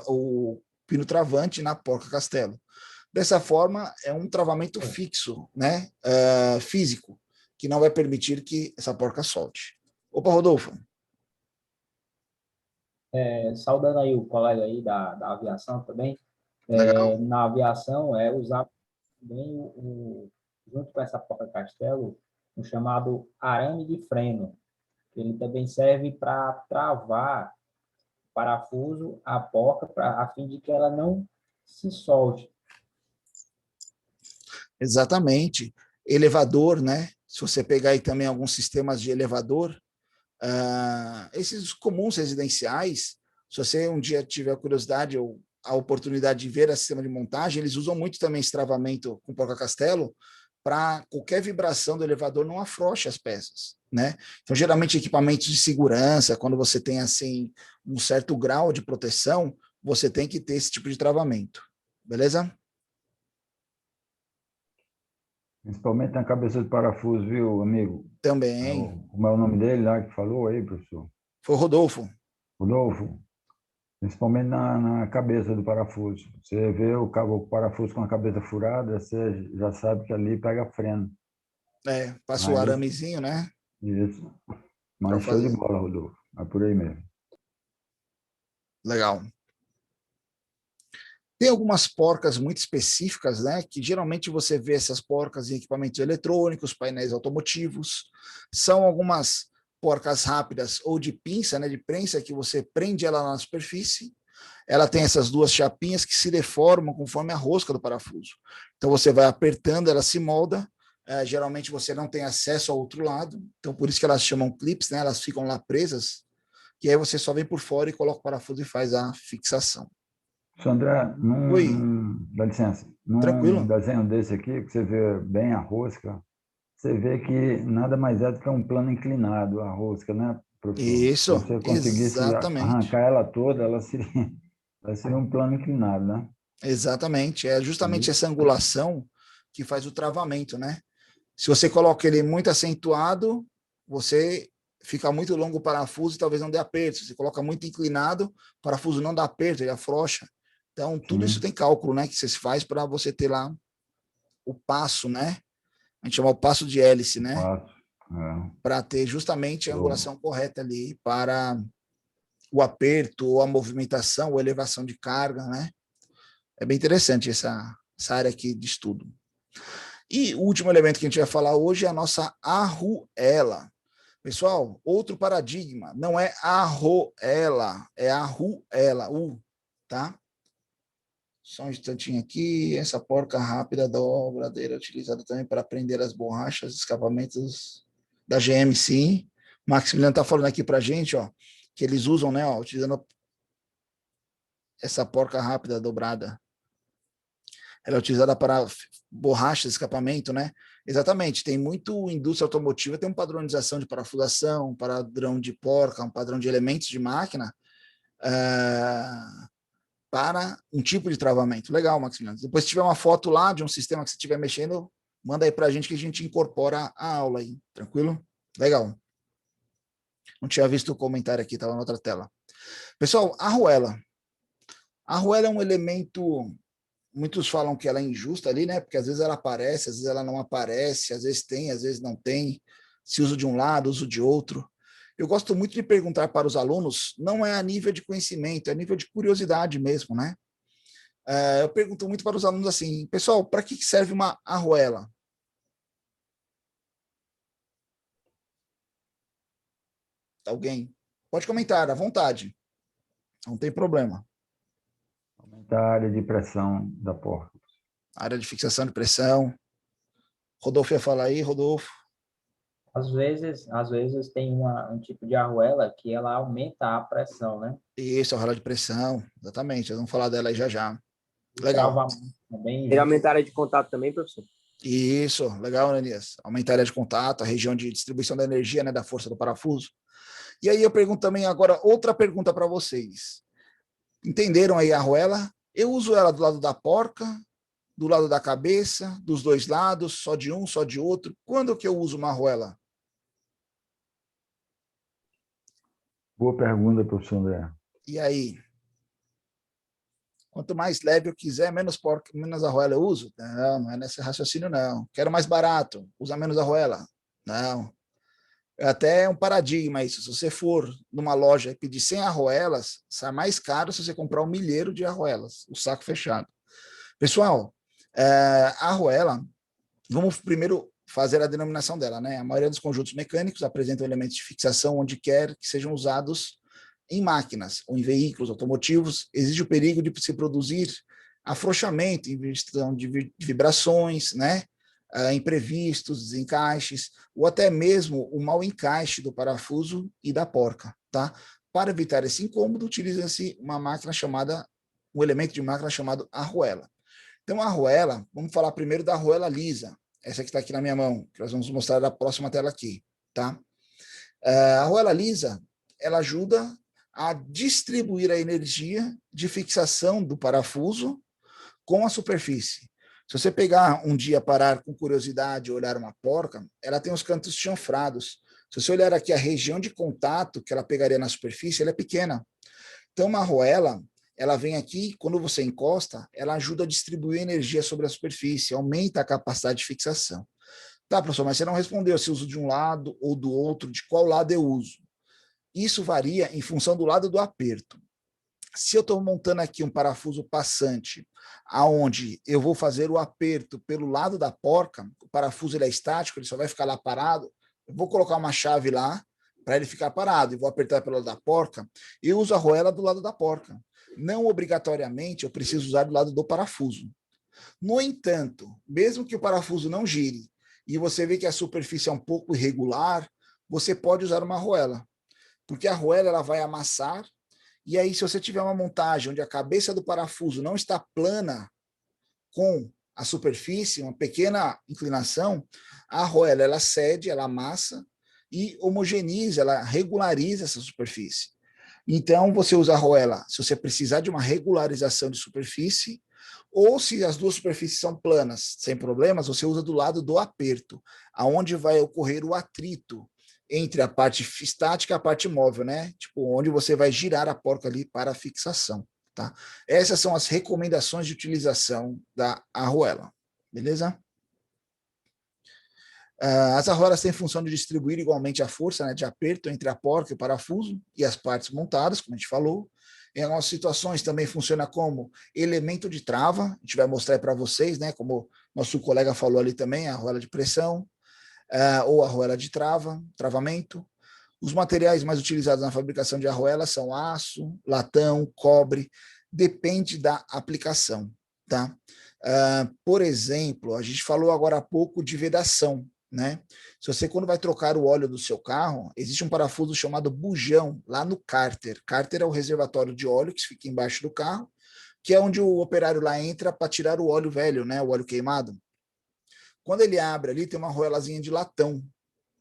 o pino travante na porca castelo. Dessa forma, é um travamento fixo, né? Físico, que não vai permitir que essa porca solte. Opa, Rodolfo. Saudando aí o colega aí da aviação também, na aviação é usado também junto com essa porca castelo, um chamado arame de freno. Ele também serve para travar parafuso a porca a fim de que ela não se solte. Exatamente. Elevador, né? Se você pegar aí também alguns sistemas de elevador, esses comuns residenciais, se você um dia tiver a curiosidade ou a oportunidade de ver esse sistema de montagem, eles usam muito também esse travamento com porca-castelo para qualquer vibração do elevador não afrouxe as peças, né? Então, geralmente, equipamentos de segurança, quando você tem, assim, um certo grau de proteção, você tem que ter esse tipo de travamento, beleza? Principalmente na cabeça do parafuso, viu, amigo? Também. Como é o nome dele lá que falou aí, professor? Foi o Rodolfo. Rodolfo. Principalmente na cabeça do parafuso. Você vê o parafuso com a cabeça furada, você já sabe que ali pega freno. Passa o aramezinho, né? Isso. Mas show de bola, Rodolfo. É por aí mesmo. Legal. Tem algumas porcas muito específicas, né? Que geralmente você vê essas porcas em equipamentos eletrônicos, painéis automotivos. São algumas porcas rápidas ou de pinça, né? De prensa, que você prende ela na superfície. Ela tem essas duas chapinhas que se deformam conforme a rosca do parafuso. Então você vai apertando, ela se molda. Geralmente você não tem acesso ao outro lado. Então por isso que elas chamam clips, né? Elas ficam lá presas. E aí você só vem por fora e coloca o parafuso e faz a fixação. André, dá licença, Tranquilo. num desenho desse aqui, que você vê bem a rosca, você vê que nada mais é do que um plano inclinado, a rosca, né, professor? Isso, Se você conseguisse arrancar ela toda, ela seria um plano inclinado, né? Exatamente, é justamente essa angulação que faz o travamento, né? Se você coloca ele muito acentuado, você fica muito longo o parafuso e talvez não dê aperto. Se você coloca muito inclinado, o parafuso não dá aperto, ele afrouxa. Então, tudo isso tem cálculo, né, que você faz para você ter lá o passo, né? A gente chama o passo de hélice, né? Para ter justamente a angulação correta ali para o aperto, ou a movimentação, ou a elevação de carga, né? É bem interessante essa área aqui de estudo. E o último elemento que a gente vai falar hoje é a nossa arruela. Pessoal, outro paradigma, não é arruela, é arruela, tá? Só um instantinho aqui, essa porca rápida dobradeira utilizada também para prender as borrachas, escapamentos da GM, sim. Maximiliano está falando aqui para a gente, ó, que eles usam, né, ó, utilizando essa porca rápida dobrada. Ela é utilizada para borracha, escapamento, né? Exatamente, tem muito indústria automotiva, tem uma padronização de parafusação, um padrão de porca, um padrão de elementos de máquina para um tipo de travamento. Legal, Maximiliano. Depois, se tiver uma foto lá de um sistema que você estiver mexendo, manda aí para a gente que a gente incorpora a aula aí, tranquilo? Legal. Não tinha visto o comentário aqui, estava na outra tela. Pessoal, a arruela. A arruela é um elemento, muitos falam que ela é injusta ali, né? Porque às vezes ela aparece, às vezes ela não aparece, às vezes tem, às vezes não tem. Se usa de um lado, uso de outro. Eu gosto muito de perguntar para os alunos, não é a nível de conhecimento, é a nível de curiosidade mesmo, né? Eu pergunto muito para os alunos assim, pessoal, para que serve uma arruela? Alguém? Pode comentar, à vontade. Não tem problema. Aumentar a área de pressão da porta. Área de fixação de pressão. Rodolfo ia falar aí, Rodolfo. Às vezes tem um tipo de arruela que ela aumenta a pressão, né? Isso, arruela de pressão, exatamente. Vamos falar dela aí já já. O Legal. travamento também. Ele aumenta a área de contato também, professor? Isso, legal, Ananias. Aumentar a área de contato, a região de distribuição da energia, né, da força do parafuso. E aí eu pergunto também agora, outra pergunta para vocês. Entenderam aí a arruela? Eu uso ela do lado da porca, do lado da cabeça, dos dois lados, só de um, só de outro. Quando que eu uso uma arruela? Boa pergunta, professor André. E aí? Quanto mais leve eu quiser, menos porca, menos arruela eu uso? Não, não é nesse raciocínio, não. Quero mais barato, usa menos arruela? Não. É até um paradigma isso. Se você for numa loja e pedir 100 arruelas, sai mais caro se você comprar 1 milheiro de arruelas, o saco fechado. Pessoal, a arruela, vamos primeiro fazer a denominação dela, né? A maioria dos conjuntos mecânicos apresentam elementos de fixação onde quer que sejam usados em máquinas ou em veículos automotivos. Existe o perigo de se produzir afrouxamento em questão de vibrações, né? Imprevistos, desencaixes, ou até mesmo o mau encaixe do parafuso e da porca, tá? Para evitar esse incômodo, utiliza-se um elemento de máquina chamado arruela. Então, a arruela, vamos falar primeiro da arruela lisa, essa que está aqui na minha mão, que nós vamos mostrar na próxima tela aqui, tá? A arruela lisa, ela ajuda a distribuir a energia de fixação do parafuso com a superfície. Se você pegar um dia, parar com curiosidade e olhar uma porca, ela tem os cantos chanfrados. Se você olhar aqui a região de contato que ela pegaria na superfície, ela é pequena. Então, uma arruela, ela vem aqui, quando você encosta, ela ajuda a distribuir energia sobre a superfície, aumenta a capacidade de fixação. Tá, professor, mas você não respondeu se uso de um lado ou do outro, de qual lado eu uso. Isso varia em função do lado do aperto. Se eu estou montando aqui um parafuso passante, aonde eu vou fazer o aperto pelo lado da porca, o parafuso ele é estático, ele só vai ficar lá parado, eu vou colocar uma chave lá para ele ficar parado e vou apertar pelo lado da porca, eu uso a arruela do lado da porca. Não obrigatoriamente eu preciso usar do lado do parafuso. No entanto, mesmo que o parafuso não gire e você vê que a superfície é um pouco irregular, você pode usar uma arruela, porque a arruela ela vai amassar. E aí, se você tiver uma montagem onde a cabeça do parafuso não está plana com a superfície, uma pequena inclinação, a arruela ela cede, ela amassa e homogeneiza, ela regulariza essa superfície. Então, você usa a arruela se você precisar de uma regularização de superfície, ou se as duas superfícies são planas, sem problemas, você usa do lado do aperto, aonde vai ocorrer o atrito entre a parte estática e a parte móvel, né? Tipo, onde você vai girar a porca ali para a fixação, tá? Essas são as recomendações de utilização da arruela, beleza? As arruelas têm função de distribuir igualmente a força, né, de aperto entre a porca e o parafuso e as partes montadas, como a gente falou. Em algumas situações também funciona como elemento de trava, a gente vai mostrar para vocês, né, como nosso colega falou ali também, a arruela de pressão, ou a arruela de travamento. Os materiais mais utilizados na fabricação de arruelas são aço, latão, cobre, depende da aplicação, tá? Por exemplo, a gente falou agora há pouco de vedação, né? Se você, quando vai trocar o óleo do seu carro, existe um parafuso chamado bujão lá no cárter. Cárter é o reservatório de óleo que fica embaixo do carro, que é onde o operário lá entra para tirar o óleo velho, né? O óleo queimado. Quando ele abre ali, tem uma arruelazinha de latão,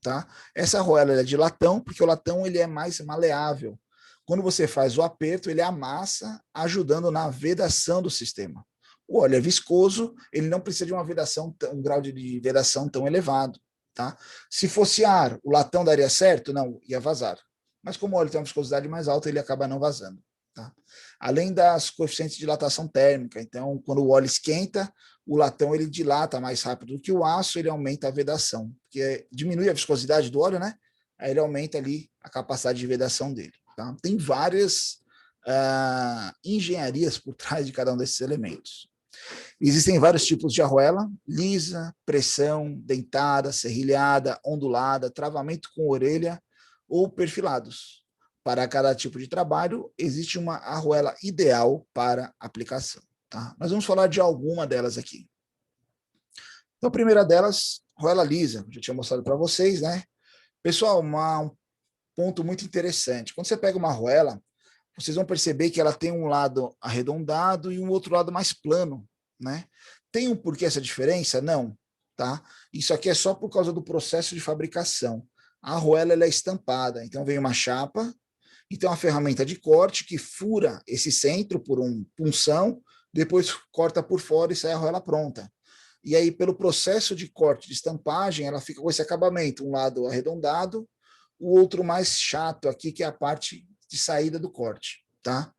tá? Essa arruela é de latão, porque o latão ele é mais maleável. Quando você faz o aperto, ele amassa, ajudando na vedação do sistema. O óleo é viscoso, ele não precisa de uma vedação, um grau de vedação tão elevado, tá? Se fosse ar, o latão daria certo? Não, ia vazar. Mas como o óleo tem uma viscosidade mais alta, ele acaba não vazando, tá? Além das coeficientes de dilatação térmica, então, quando o óleo esquenta, o latão ele dilata mais rápido do que o aço, ele aumenta a vedação, porque diminui a viscosidade do óleo, né? Aí ele aumenta ali a capacidade de vedação dele, tá? Tem várias engenharias por trás de cada um desses elementos. Existem vários tipos de arruela: lisa, pressão, dentada, serrilhada, ondulada, travamento com orelha ou perfilados. Para cada tipo de trabalho, existe uma arruela ideal para aplicação, tá? Nós vamos falar de alguma delas aqui. Então, a primeira delas, arruela lisa, já tinha mostrado para vocês, né? Pessoal, um ponto muito interessante. Quando você pega uma arruela, vocês vão perceber que ela tem um lado arredondado e um outro lado mais plano, né? Tem um porquê essa diferença? Não, tá? Isso aqui é só por causa do processo de fabricação. A arruela ela é estampada, então vem uma chapa, e tem uma ferramenta de corte que fura esse centro por um punção, depois corta por fora e sai a arruela pronta. E aí, pelo processo de corte de estampagem, ela fica com esse acabamento, um lado arredondado, o outro mais chato aqui, que é a parte de saída do corte, tá?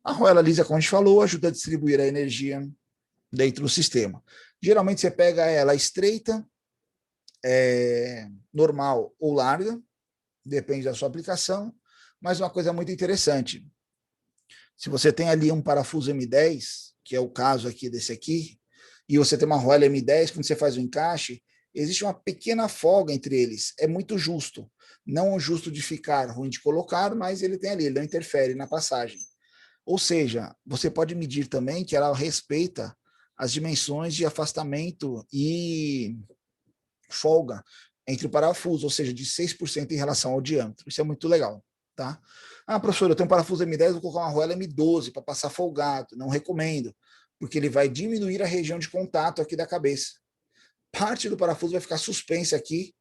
A arruela lisa, como a gente falou, ajuda a distribuir a energia dentro do sistema. Geralmente você pega ela estreita, normal ou larga, depende da sua aplicação, mas uma coisa muito interessante, se você tem ali um parafuso M10, que é o caso aqui desse aqui, e você tem uma arruela M10, quando você faz o encaixe, existe uma pequena folga entre eles, é muito justo, não justo de ficar ruim de colocar, mas ele tem ali, ele não interfere na passagem. Ou seja, você pode medir também que ela respeita as dimensões de afastamento e folga entre o parafuso, ou seja, de 6% em relação ao diâmetro. Isso é muito legal, tá? Ah, professor, eu tenho um parafuso M10, vou colocar uma arruela M12 para passar folgado. Não recomendo, porque ele vai diminuir a região de contato aqui da cabeça. Parte do parafuso vai ficar suspensa aqui,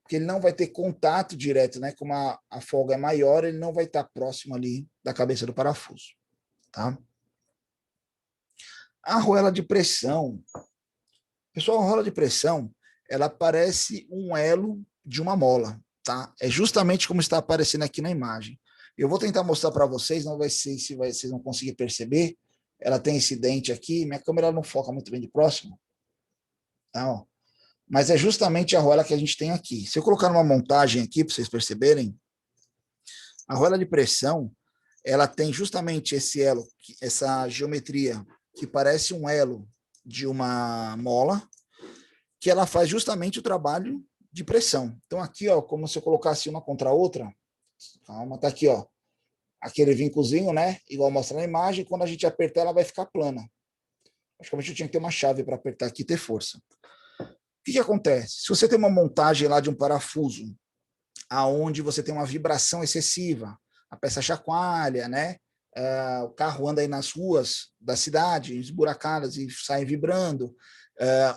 porque ele não vai ter contato direto, né? Como a folga é maior, ele não vai estar próximo ali da cabeça do parafuso, tá? A arruela de pressão. Pessoal, a arruela de pressão, ela parece um elo de uma mola, tá? É justamente como está aparecendo aqui na imagem. Eu vou tentar mostrar para vocês, não vai ser se vocês vão conseguir perceber. Ela tem esse dente aqui, minha câmera não foca muito bem de próximo, tá? Ó. Mas é justamente a arruela que a gente tem aqui. Se eu colocar uma montagem aqui para vocês perceberem, a arruela de pressão, ela tem justamente esse elo, essa geometria que parece um elo de uma mola, que ela faz justamente o trabalho de pressão. Então aqui, ó, como se eu colocasse uma contra a outra, calma, tá aqui, ó, aquele vincozinho, né, igual mostra na imagem, quando a gente apertar ela vai ficar plana. Praticamente eu tinha que ter uma chave para apertar aqui e ter força. O que acontece? Se você tem uma montagem lá de um parafuso, aonde você tem uma vibração excessiva, a peça chacoalha, né, o carro anda aí nas ruas da cidade, esburacadas e sai vibrando,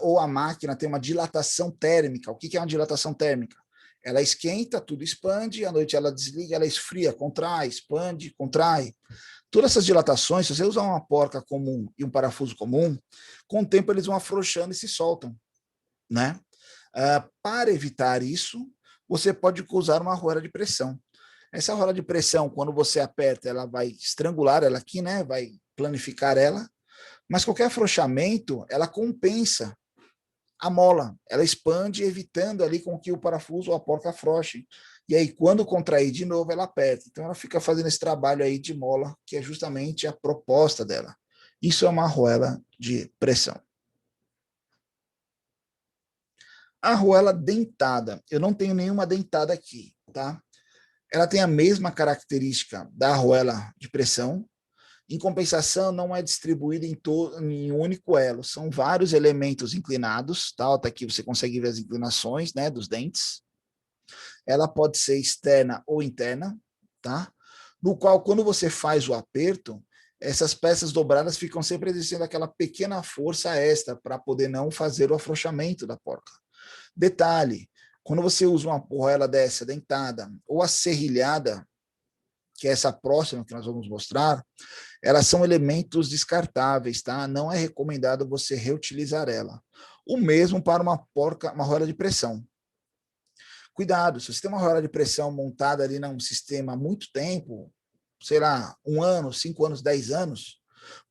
ou a máquina tem uma dilatação térmica. O que é uma dilatação térmica? Ela esquenta, tudo expande, à noite ela desliga, ela esfria, contrai, expande, contrai. Todas essas dilatações, se você usar uma porca comum e um parafuso comum, com o tempo eles vão afrouxando e se soltam, né? Para evitar isso, você pode usar uma arruela de pressão. Essa arruela de pressão, quando você aperta, ela vai estrangular ela aqui, né? Vai planificar ela, mas qualquer afrouxamento, ela compensa a mola, ela expande, evitando ali com que o parafuso ou a porca afrouxe. E aí, quando contrair de novo, ela aperta. Então, ela fica fazendo esse trabalho aí de mola, que é justamente a proposta dela. Isso é uma arruela de pressão. A arruela dentada, eu não tenho nenhuma dentada aqui, tá? Ela tem a mesma característica da arruela de pressão. Em compensação, não é distribuída em um único elo. São vários elementos inclinados, tá? Até aqui você consegue ver as inclinações, né, dos dentes. Ela pode ser externa ou interna, tá? No qual, quando você faz o aperto, essas peças dobradas ficam sempre exercendo aquela pequena força extra para poder não fazer o afrouxamento da porca. Detalhe, quando você usa uma arruela dessa dentada ou a serrilhada, que é essa próxima que nós vamos mostrar, elas são elementos descartáveis, tá? Não é recomendado você reutilizar ela. O mesmo para uma arruela de pressão. Cuidado, se você tem uma arruela de pressão montada ali num sistema há muito tempo, sei lá, 1 ano, 5 anos, 10 anos,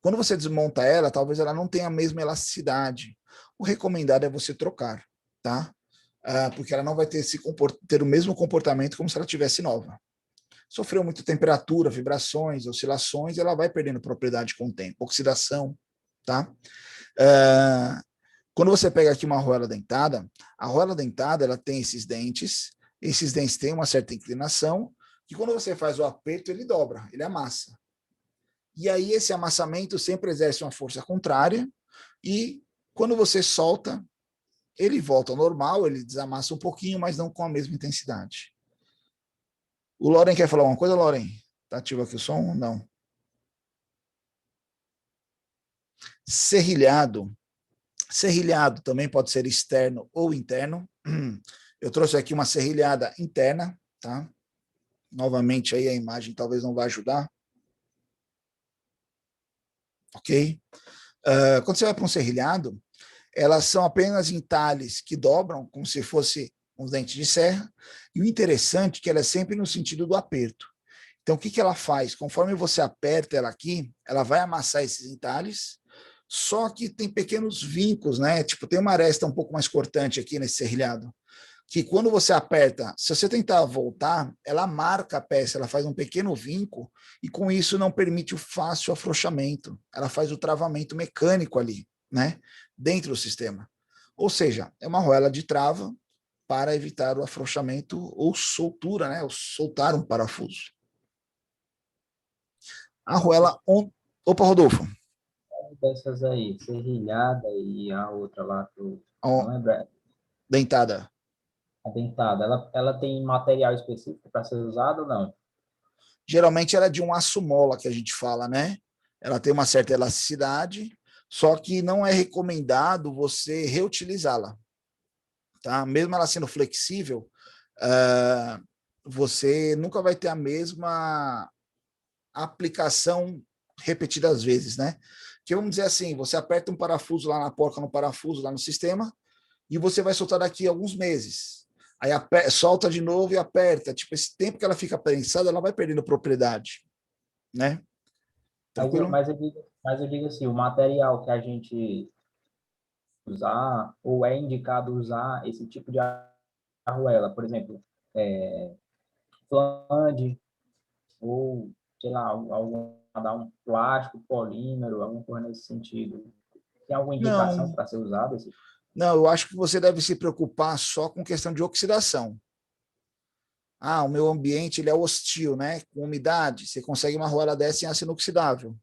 quando você desmonta ela, talvez ela não tenha a mesma elasticidade. O recomendado é você trocar, tá? Porque ela não vai ter o mesmo comportamento como se ela tivesse nova. Sofreu muita temperatura, vibrações, oscilações, ela vai perdendo propriedade com o tempo, oxidação, tá? Quando você pega aqui uma arruela dentada, a arruela dentada ela tem esses dentes têm uma certa inclinação, que quando você faz o aperto, ele dobra, ele amassa. E aí esse amassamento sempre exerce uma força contrária, e quando você solta, ele volta ao normal, ele desamassa um pouquinho, mas não com a mesma intensidade. O Loren quer falar alguma coisa, Loren? Tá ativo aqui o som? Não. Serrilhado. Serrilhado também pode ser externo ou interno. Eu trouxe aqui uma serrilhada interna, tá? Novamente aí a imagem talvez não vai ajudar. Ok? Quando você vai para um serrilhado, elas são apenas entalhes que dobram como se fosse uns dentes de serra, e o interessante é que ela é sempre no sentido do aperto. Então, o que ela faz? Conforme você aperta ela aqui, ela vai amassar esses entalhes, só que tem pequenos vincos, né? Tipo, tem uma aresta um pouco mais cortante aqui nesse serrilhado, que quando você aperta, se você tentar voltar, ela marca a peça, ela faz um pequeno vinco, e com isso não permite o fácil afrouxamento. Ela faz o travamento mecânico ali, né? Dentro do sistema. Ou seja, é uma arruela de trava para evitar o afrouxamento ou soltura, né? Ou soltar um parafuso. A arruela... Opa, Rodolfo. Dessas aí, serrilhada e a outra lá, que eu não lembro, Dentada. a dentada, ela tem material específico para ser usado ou não? Geralmente ela é de um aço mola, que a gente fala, né? Ela tem uma certa elasticidade, só que não é recomendado você reutilizá-la, tá? Mesmo ela sendo flexível, você nunca vai ter a mesma aplicação repetidas vezes, né? Que vamos dizer assim, você aperta um parafuso lá na porca, no parafuso lá no sistema, e você vai soltar daqui a alguns meses. Aí solta de novo e aperta. Tipo, esse tempo que ela fica prensada, ela vai perdendo propriedade, né? Tranquilo? Mas eu digo assim, o material que a gente usar, ou é indicado usar esse tipo de arruela, por exemplo, flange, ou, sei lá, um plástico, polímero, alguma coisa nesse sentido. Tem alguma indicação Não, para ser usado? não, eu acho que você deve se preocupar só com questão de oxidação. Ah, o meu ambiente ele é hostil, né? Com umidade, você consegue uma arruela dessa em aço inoxidável.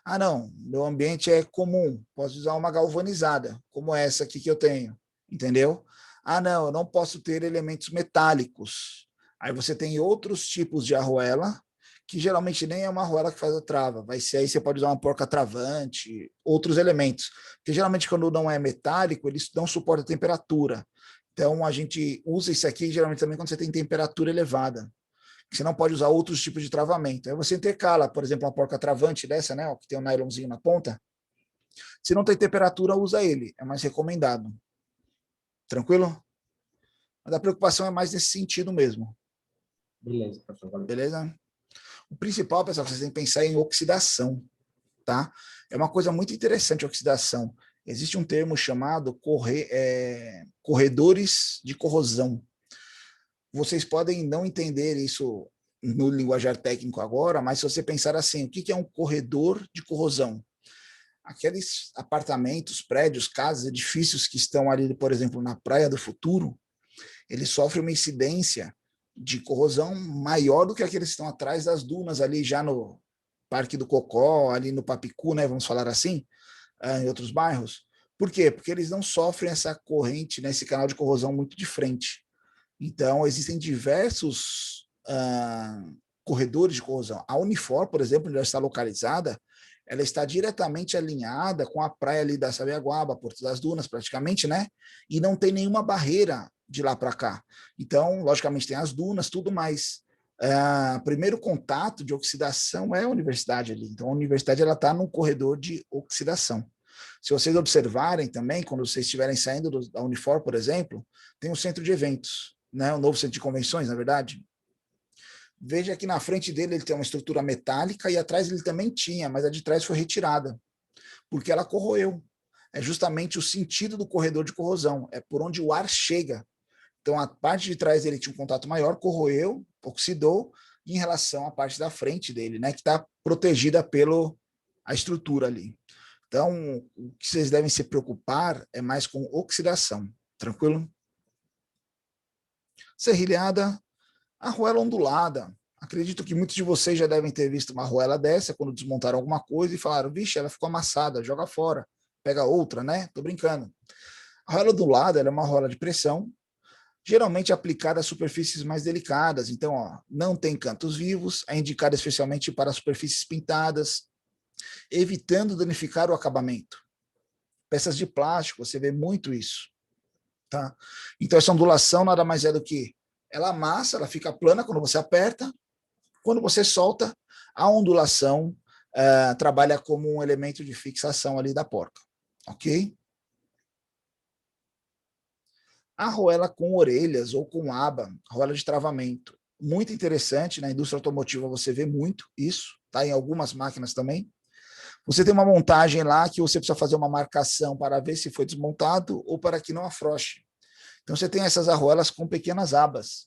Ah, não, meu ambiente é comum, posso usar uma galvanizada, como essa aqui que eu tenho, entendeu? Ah, não, eu não posso ter elementos metálicos. Aí você tem outros tipos de arruela, que geralmente nem é uma arruela que faz a trava, vai ser aí você pode usar uma porca travante, outros elementos. Porque geralmente quando não é metálico, eles dão suporte à temperatura. Então a gente usa isso aqui geralmente também quando você tem temperatura elevada. Você não pode usar outros tipos de travamento. Aí você intercala, por exemplo, uma porca travante dessa, né, que tem um nylonzinho na ponta. Se não tem temperatura, usa ele. É mais recomendado. Tranquilo? Mas a preocupação é mais nesse sentido mesmo. Beleza, professor. Valeu. Beleza? O principal, pessoal, vocês têm que pensar em oxidação. tá? É uma coisa muito interessante a oxidação. Existe um termo chamado corredores de corrosão. Vocês podem não entender isso no linguajar técnico agora, mas se você pensar assim, o que é um corredor de corrosão? Aqueles apartamentos, prédios, casas, edifícios que estão ali, por exemplo, na Praia do Futuro, eles sofrem uma incidência de corrosão maior do que aqueles que estão atrás das dunas, ali já no Parque do Cocó, ali no Papicu, né, vamos falar assim, em outros bairros. Por quê? Porque eles não sofrem essa corrente, né, esse canal de corrosão muito de frente. Então, existem diversos corredores de corrosão. A Unifor, por exemplo, onde ela está localizada, ela está diretamente alinhada com a praia ali da Sabiaguaba, Porto das Dunas, praticamente, né? E não tem nenhuma barreira de lá para cá. Então, logicamente, tem as dunas, tudo mais. Primeiro contato de oxidação é a universidade ali. Então, a universidade ela está num corredor de oxidação. Se vocês observarem também, quando vocês estiverem saindo da Unifor, por exemplo, tem um centro de eventos, né? O novo centro de convenções, na verdade. Veja que na frente dele ele tem uma estrutura metálica e atrás ele também tinha, mas a de trás foi retirada, porque ela corroeu. É justamente o sentido do corredor de corrosão, é por onde o ar chega. Então, a parte de trás dele tinha um contato maior, corroeu, oxidou, em relação à parte da frente dele, né, que está protegida pela estrutura ali. Então, o que vocês devem se preocupar é mais com oxidação, tranquilo? Serrilhada, arruela ondulada. Acredito que muitos de vocês já devem ter visto uma arruela dessa quando desmontaram alguma coisa e falaram, vixe, ela ficou amassada, joga fora, pega outra, né? Tô brincando. A arruela ondulada é uma arruela de pressão, geralmente aplicada a superfícies mais delicadas. Então, ó, não tem cantos vivos, é indicada especialmente para superfícies pintadas, evitando danificar o acabamento. Peças de plástico, você vê muito isso. Tá? Então, essa ondulação nada mais é do que ela amassa, ela fica plana quando você aperta, quando você solta, a ondulação trabalha como um elemento de fixação ali da porca. Ok? A arruela com orelhas ou com aba, arruela de travamento. Muito interessante, na indústria automotiva você vê muito isso, tá? Em algumas máquinas também. Você tem uma montagem lá que você precisa fazer uma marcação para ver se foi desmontado ou para que não afrouxe. Então você tem essas arruelas com pequenas abas.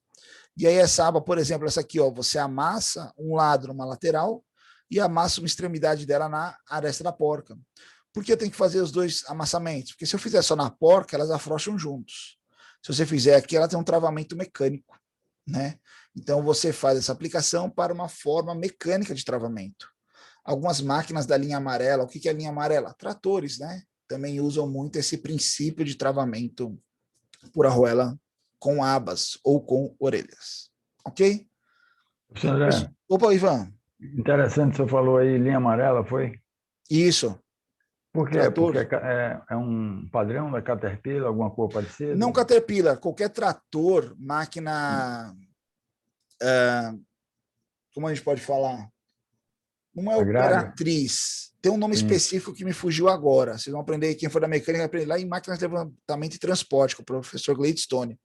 E aí essa aba, por exemplo, essa aqui, ó, você amassa um lado numa lateral e amassa uma extremidade dela na aresta da porca. Por que eu tenho que fazer os dois amassamentos? Porque se eu fizer só na porca, elas afrouxam juntos. Se você fizer aqui, ela tem um travamento mecânico, né? Então você faz essa aplicação para uma forma mecânica de travamento. Algumas máquinas da linha amarela, o que é a linha amarela? Tratores, né? Também usam muito esse princípio de travamento por arruela com abas ou com orelhas. Ok? André, Opa, Ivan. interessante, você falou aí, linha amarela, foi? Isso. Por quê? Trator. Porque é um padrão da Caterpillar, alguma cor parecida? Não Caterpillar, qualquer trator, máquina... como a gente pode falar? Não é operatriz. Tem um nome específico que me fugiu agora. Vocês vão aprender, quem for da mecânica vai aprender lá em máquinas de levantamento e transporte, com o professor Gladstone.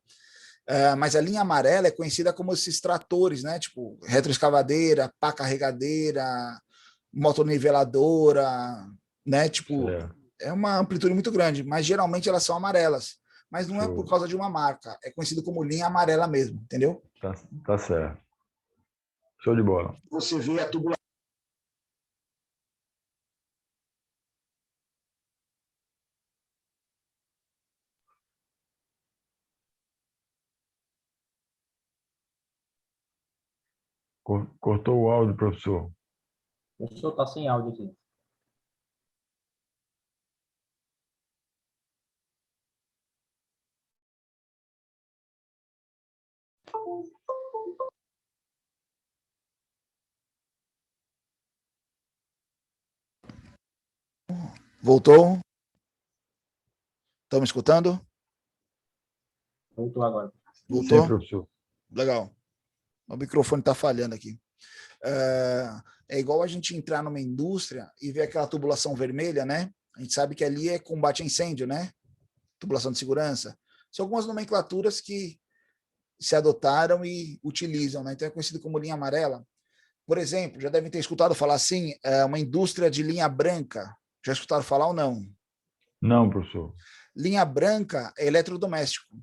Mas a linha amarela é conhecida como esses tratores, né? Tipo, retroescavadeira, pá carregadeira, motorniveladora, né? Tipo, é uma amplitude muito grande, mas geralmente elas são amarelas. Mas não é por causa de uma marca, é conhecido como linha amarela mesmo, entendeu? Tá certo. Show de bola. Você vê a tubulação. Cortou o áudio, professor. O professor está sem áudio aqui. Voltou? Estão me escutando? Voltou agora. Voltou? Sim, professor. Legal. O microfone está falhando aqui. É igual a gente entrar numa indústria e ver aquela tubulação vermelha, né? A gente sabe que ali é combate a incêndio, né? Tubulação de segurança. São algumas nomenclaturas que se adotaram e utilizam, né? Então é conhecido como linha amarela. Por exemplo, já devem ter escutado falar assim, uma indústria de linha branca. Já escutaram falar ou não? Não, professor. Linha branca é eletrodoméstico.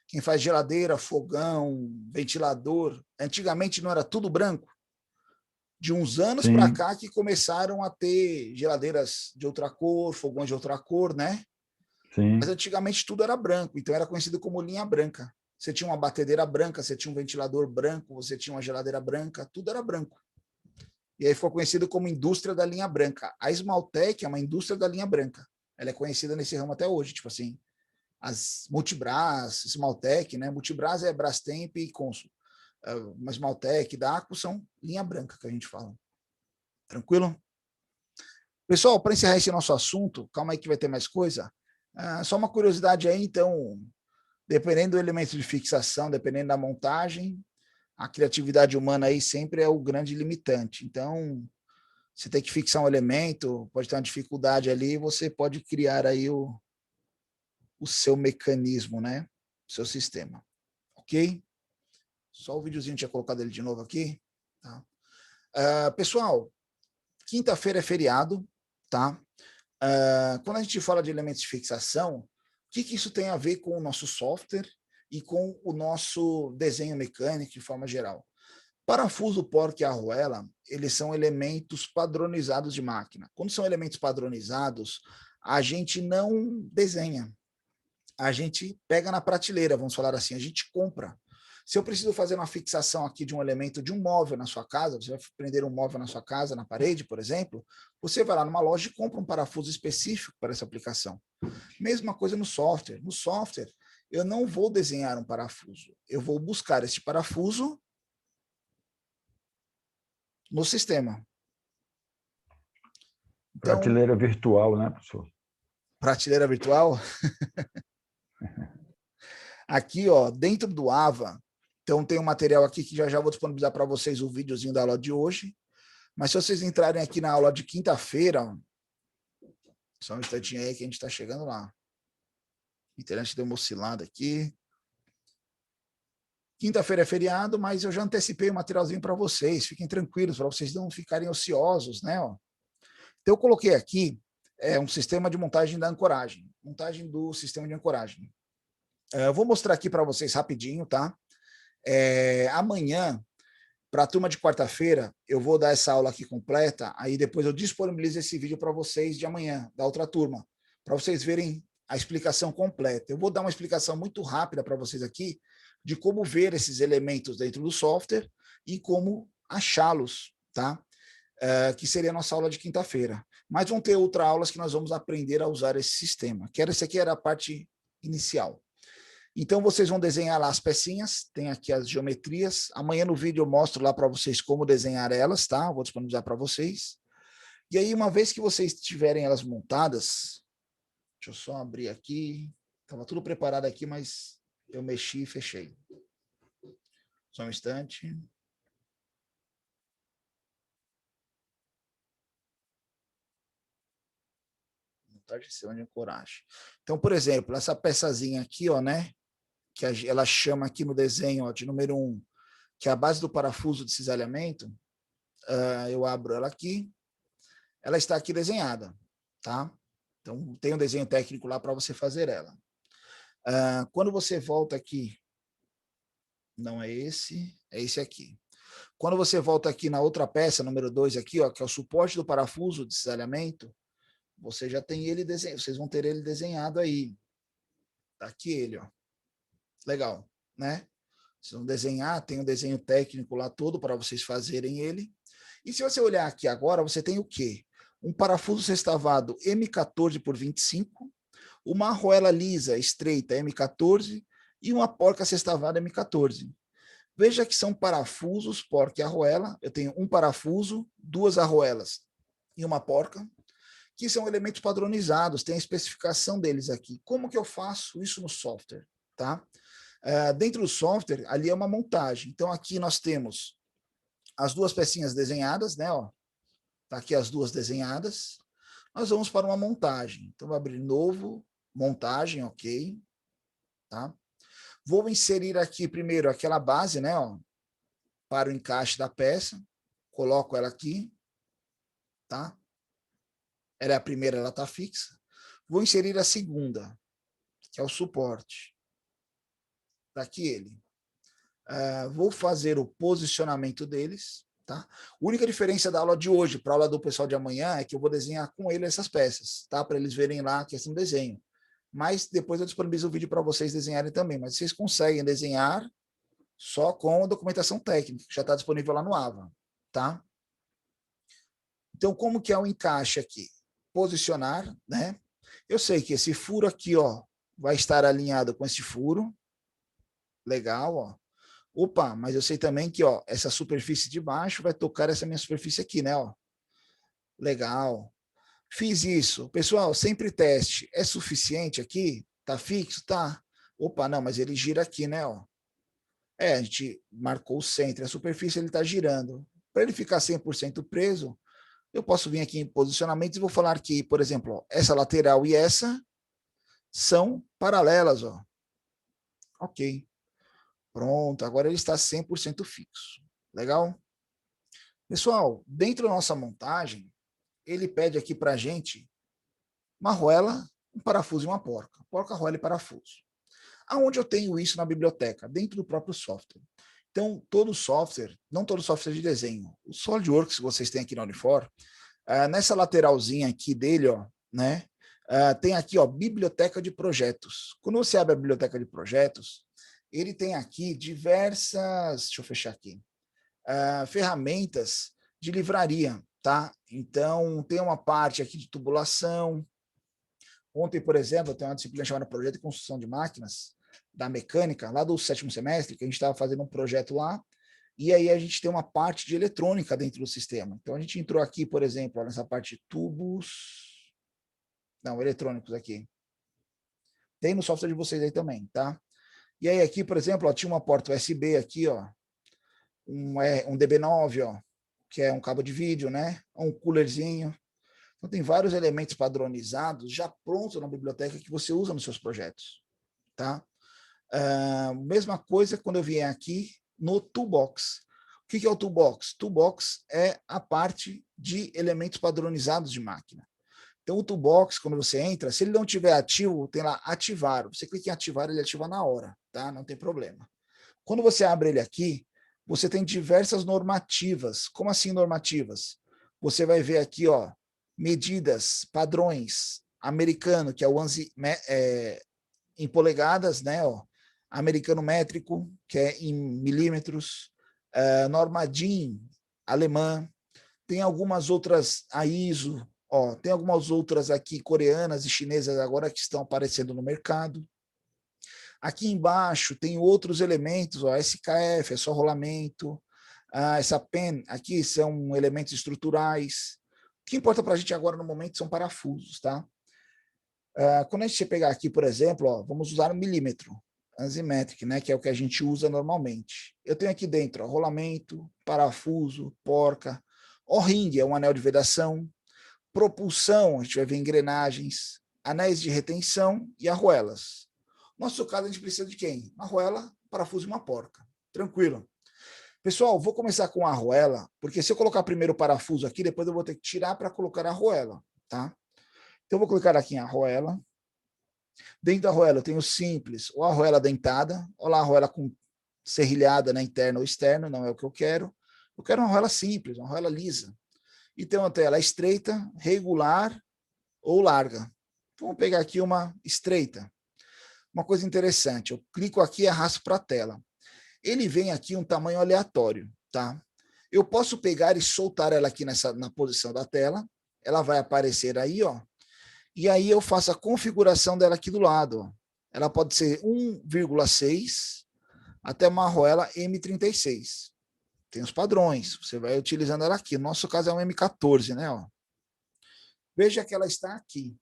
Quem faz geladeira, fogão, ventilador, antigamente não era tudo branco. De uns anos para cá que começaram a ter geladeiras de outra cor, fogões de outra cor, né? Sim. Mas antigamente tudo era branco, então era conhecido como linha branca. Você tinha uma batedeira branca, você tinha um ventilador branco, você tinha uma geladeira branca, tudo era branco. E aí ficou conhecido como indústria da linha branca. A Esmaltec é uma indústria da linha branca. Ela é conhecida nesse ramo até hoje, tipo assim, as Multibras, Esmaltec, né? Multibras é Brastemp e Consul. Uma Esmaltec, da Aco são linha branca que a gente fala. Tranquilo? Pessoal, para encerrar esse nosso assunto, calma aí que vai ter mais coisa. Só uma curiosidade aí, então, dependendo do elemento de fixação, dependendo da montagem, a criatividade humana aí sempre é o grande limitante. Então, você tem que fixar um elemento, pode ter uma dificuldade ali, você pode criar aí o seu mecanismo, né? O seu sistema. Ok? Só o videozinho tinha colocado ele de novo aqui. Tá? Pessoal, quinta-feira é feriado, tá? Quando a gente fala de elementos de fixação, o que isso tem a ver com o nosso software e com o nosso desenho mecânico de forma geral? Parafuso, porca e arruela, eles são elementos padronizados de máquina. Quando são elementos padronizados, a gente não desenha. A gente pega na prateleira, vamos falar assim, a gente compra. Se eu preciso fazer uma fixação aqui de um elemento de um móvel na sua casa, você vai prender um móvel na sua casa, na parede, por exemplo, você vai lá numa loja e compra um parafuso específico para essa aplicação. Mesma coisa no software. No software, eu não vou desenhar um parafuso. Eu vou buscar este parafuso no sistema. Então, prateleira virtual, né, professor? Prateleira virtual? Aqui, ó, dentro do AVA, então tem um material aqui que já vou disponibilizar para vocês o videozinho da aula de hoje. Mas se vocês entrarem aqui na aula de quinta-feira, só um instantinho aí que a gente está chegando lá. A internet deu uma oscilada aqui. Quinta-feira é feriado, mas eu já antecipei o materialzinho para vocês. Fiquem tranquilos, para vocês não ficarem ociosos, né? Ó. Então, eu coloquei aqui um sistema de montagem da ancoragem. Montagem do sistema de ancoragem. Eu vou mostrar aqui para vocês rapidinho, tá? Amanhã, para a turma de quarta-feira, eu vou dar essa aula aqui completa, aí depois eu disponibilizo esse vídeo para vocês de amanhã, da outra turma, para vocês verem a explicação completa. Eu vou dar uma explicação muito rápida para vocês aqui de como ver esses elementos dentro do software e como achá-los, tá? Que seria a nossa aula de quinta-feira. Mas vão ter outras aulas que nós vamos aprender a usar esse sistema. Essa aqui era a parte inicial. Então, vocês vão desenhar lá as pecinhas, tem aqui as geometrias. Amanhã no vídeo eu mostro lá para vocês como desenhar elas, tá? Vou disponibilizar para vocês. E aí, uma vez que vocês tiverem elas montadas, deixa eu só abrir aqui. Estava tudo preparado aqui, mas eu mexi e fechei. Só um instante. Montagem de sistema de ancoragem. Então, por exemplo, essa peçazinha aqui, ó, né? Que ela chama aqui no desenho, ó, de número 1, que é a base do parafuso de cisalhamento. Eu abro ela aqui. Ela está aqui desenhada, tá? Então, tem um desenho técnico lá para você fazer ela. Quando você volta aqui, não é esse aqui. Quando você volta aqui na outra peça, número 2 aqui, ó, que é o suporte do parafuso de cisalhamento, você já tem ele desenhado, vocês vão ter ele desenhado aí. Tá aqui ele, ó. Legal, né? Vocês vão desenhar, tem um desenho técnico lá todo para vocês fazerem ele. E se você olhar aqui agora, você tem o quê? Um parafuso sextavado M14 por 25, uma arruela lisa estreita M14 e uma porca sextavada M14. Veja que são parafusos, porca e arruela. Eu tenho um parafuso, duas arruelas e uma porca, que são elementos padronizados, tem a especificação deles aqui. Como que eu faço isso no software? Tá? Dentro do software, ali é uma montagem. Então, aqui nós temos as duas pecinhas desenhadas, né? Ó, tá aqui as duas desenhadas. Nós vamos para uma montagem. Então, vou abrir novo, montagem, ok. Tá? Vou inserir aqui primeiro aquela base, né? Ó, para o encaixe da peça. coloco ela aqui, tá? Ela é a primeira, ela está fixa. Vou inserir a segunda, que é o suporte. Está aqui ele. Vou fazer o posicionamento deles, tá? A única diferença da aula de hoje para a aula do pessoal de amanhã é que eu vou desenhar com ele essas peças, tá? Para eles verem lá a questão do desenho. Mas depois eu disponibilizo o vídeo para vocês desenharem também. Mas vocês conseguem desenhar só com a documentação técnica, que já está disponível lá no AVA, tá? Então, como que é o encaixe aqui? Posicionar, né? Eu sei que esse furo aqui, ó, vai estar alinhado com esse furo. Legal, ó. Opa, mas eu sei também que, ó, essa superfície de baixo vai tocar essa minha superfície aqui, né, ó. Legal. Fiz isso. Pessoal, sempre teste. É suficiente aqui? Tá fixo? Tá. Opa, não, mas ele gira aqui, né, ó. A gente marcou o centro, a superfície ele tá girando. Para ele ficar 100% preso, eu posso vir aqui em posicionamentos e vou falar que, por exemplo, ó, essa lateral e essa são paralelas, ó. Ok. Pronto, agora ele está 100% fixo. Legal? Pessoal, dentro da nossa montagem, ele pede aqui para a gente uma arruela, um parafuso e uma porca. Porca, arruela e parafuso. Aonde eu tenho isso na biblioteca? Dentro do próprio software. Então, todo software, não todo software de desenho, o SolidWorks que vocês têm aqui na Unifor, nessa lateralzinha aqui dele, ó, né, tem aqui, ó, biblioteca de projetos. Quando você abre a biblioteca de projetos, ele tem aqui diversas, deixa eu fechar aqui, ferramentas de livraria, tá? Então, tem uma parte aqui de tubulação. Ontem, por exemplo, eu tenho uma disciplina chamada Projeto de Construção de Máquinas, da mecânica, lá do 7º semestre, que a gente estava fazendo um projeto lá, e aí a gente tem uma parte de eletrônica dentro do sistema. Então, a gente entrou aqui, por exemplo, nessa parte de tubos, não, eletrônicos aqui. Tem no software de vocês aí também, tá? E aí aqui, por exemplo, ó, tinha uma porta USB aqui, ó, um DB9, ó, que é um cabo de vídeo, né? Um coolerzinho. Então, tem vários elementos padronizados já prontos na biblioteca que você usa nos seus projetos, tá? Mesma coisa quando eu vier aqui no Toolbox. O que é o Toolbox? Toolbox é a parte de elementos padronizados de máquina. Então, o Toolbox, quando você entra, se ele não estiver ativo, tem lá ativar. Você clica em ativar, ele ativa na hora, tá? Não tem problema. Quando você abre ele aqui, você tem diversas normativas. Como assim normativas? Você vai ver aqui, ó, medidas, padrões, americano, que é o em polegadas, né, ó, americano métrico, que é em milímetros, norma DIN, alemã, tem algumas outras, a ISO, ó, tem algumas outras aqui, coreanas e chinesas agora que estão aparecendo no mercado. Aqui embaixo tem outros elementos, ó, SKF, é só rolamento, essa PEN aqui são elementos estruturais. O que importa para a gente agora no momento são parafusos, tá? Quando a gente pegar aqui, por exemplo, ó, vamos usar o milímetro, Anzimetric, né, que é o que a gente usa normalmente. Eu tenho aqui dentro ó, rolamento, parafuso, porca, O-ring é um anel de vedação, propulsão, a gente vai ver engrenagens, anéis de retenção e arruelas. No nosso caso, a gente precisa de quem? Uma arruela, parafuso e uma porca. Tranquilo. Pessoal, vou começar com a arruela, porque se eu colocar primeiro o parafuso aqui, depois eu vou ter que tirar para colocar a arruela, tá? Então, eu vou clicar aqui em arruela. Dentro da arruela, eu tenho simples ou arruela dentada. Olha lá, a arruela com serrilhada na interna ou externa, não é o que eu quero. Eu quero uma arruela simples, uma arruela lisa. E tem uma tela estreita, regular ou larga. Então, vamos pegar aqui uma estreita. Uma coisa interessante, eu clico aqui e arrasto para a tela. Ele vem aqui um tamanho aleatório, tá? Eu posso pegar e soltar ela aqui na posição da tela. Ela vai aparecer aí, ó. E aí eu faço a configuração dela aqui do lado. Ó. Ela pode ser 1,6 até uma arruela M36. Tem os padrões, você vai utilizando ela aqui. No nosso caso é um M14, né? Ó. Veja que ela está aqui.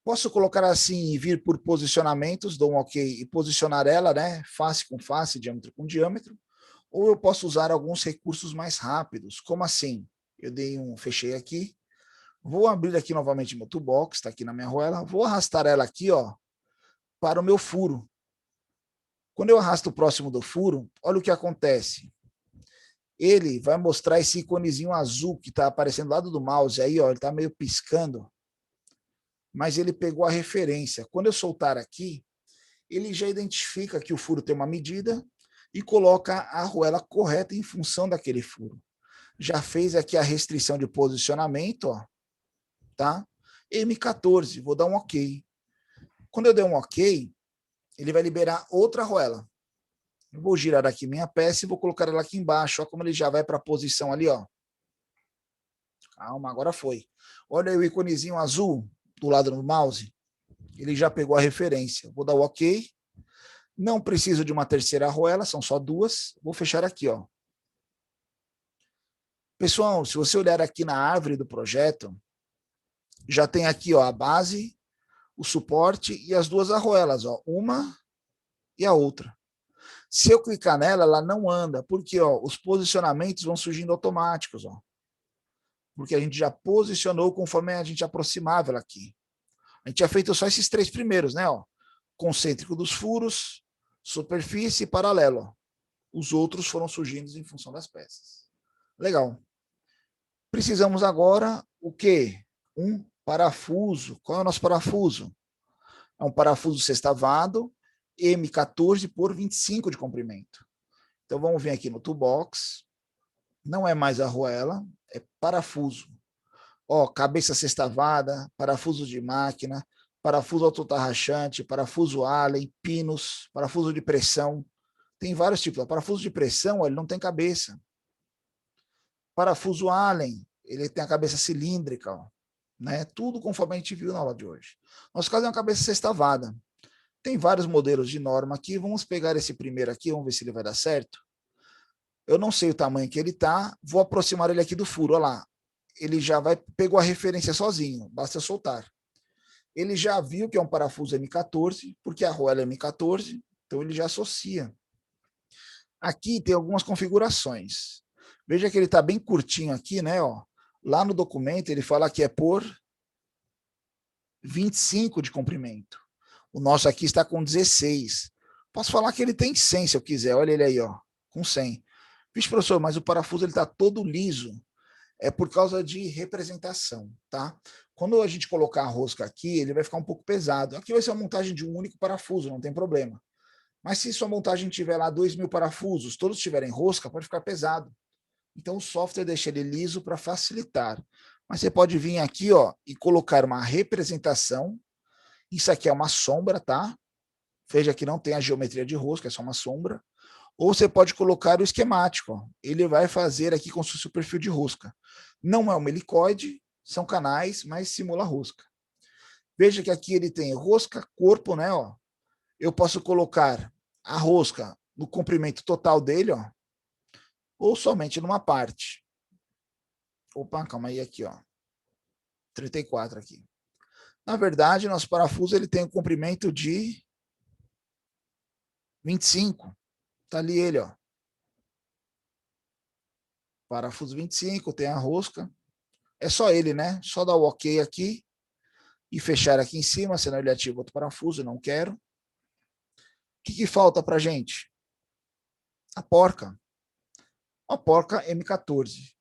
Posso colocar assim e vir por posicionamentos, dou um OK e posicionar ela, né? Face com face, diâmetro com diâmetro. Ou eu posso usar alguns recursos mais rápidos. Como assim? Eu fechei aqui. Vou abrir aqui novamente meu toolbox, está aqui na minha arruela. Vou arrastar ela aqui, ó, para o meu furo. Quando eu arrasto próximo do furo, olha o que acontece. ele vai mostrar esse iconezinho azul que está aparecendo do lado do mouse aí, ó, ele está meio piscando, mas ele pegou a referência. Quando eu soltar aqui, ele já identifica que o furo tem uma medida e coloca a arruela correta em função daquele furo. Já fez aqui a restrição de posicionamento, ó, tá? M14, vou dar um OK. Quando eu der um OK, ele vai liberar outra arruela. Eu vou girar aqui minha peça e vou colocar ela aqui embaixo. Olha como ele já vai para a posição ali, ó. Calma, agora foi. Olha aí o iconezinho azul do lado do mouse. Ele já pegou a referência. Vou dar o OK. Não preciso de uma terceira arruela, são só duas. Vou fechar aqui, ó. Pessoal, se você olhar aqui na árvore do projeto, já tem aqui, ó, a base, o suporte e as duas arruelas, ó, uma e a outra. Se eu clicar nela, ela não anda, porque ó, os posicionamentos vão surgindo automáticos, ó. Porque a gente já posicionou conforme a gente aproximava ela aqui. A gente tinha feito só esses 3 primeiros, né? Ó. Concêntrico dos furos, superfície e paralelo. Ó. Os outros foram surgindo em função das peças. Legal. Precisamos agora o quê? Um parafuso. Qual é o nosso parafuso? É um parafuso sextavado, M14 por 25 de comprimento. Então vamos vir aqui no toolbox. Não é mais arruela, é parafuso. Ó, cabeça sextavada, parafuso de máquina, parafuso autotarrachante, parafuso Allen, pinos, parafuso de pressão. Tem vários tipos. O parafuso de pressão, ele não tem cabeça. Parafuso Allen, ele tem a cabeça cilíndrica, ó, né? Tudo conforme a gente viu na aula de hoje. Nosso caso é uma cabeça sextavada. Tem vários modelos de norma aqui. Vamos pegar esse primeiro aqui, vamos ver se ele vai dar certo. Eu não sei o tamanho que ele está, vou aproximar ele aqui do furo, olha lá. Ele já pegou a referência sozinho, basta soltar. Ele já viu que é um parafuso M14, porque a arruela é M14, então ele já associa. Aqui tem algumas configurações. Veja que ele está bem curtinho aqui, né? Ó. Lá no documento ele fala que é por 25 de comprimento. O nosso aqui está com 16. Posso falar que ele tem 100 se eu quiser. Olha ele aí, ó, com 100. Vixe, professor, mas o parafuso está todo liso. É por causa de representação, tá? Quando a gente colocar a rosca aqui, ele vai ficar um pouco pesado. Aqui vai ser uma montagem de um único parafuso, não tem problema. Mas se sua montagem tiver lá 2.000 parafusos, todos tiverem rosca, pode ficar pesado. Então o software deixa ele liso para facilitar. Mas você pode vir aqui, ó, e colocar uma representação. Isso aqui é uma sombra, tá? Veja que não tem a geometria de rosca, é só uma sombra. Ou você pode colocar o esquemático. Ó. Ele vai fazer aqui como se fosse o perfil de rosca. Não é um helicoide, são canais, mas simula rosca. Veja que aqui ele tem rosca, corpo, né? Ó. Eu posso colocar a rosca no comprimento total dele, ó, ou somente numa parte. Opa, calma aí aqui, ó. 34 aqui. Na verdade, nosso parafuso ele tem um comprimento de 25. Tá ali ele, ó. Parafuso 25, tem a rosca. É só ele, né? Só dar o OK aqui e fechar aqui em cima, senão ele ativa outro parafuso, não quero. O que falta pra gente? A porca. Uma porca M14.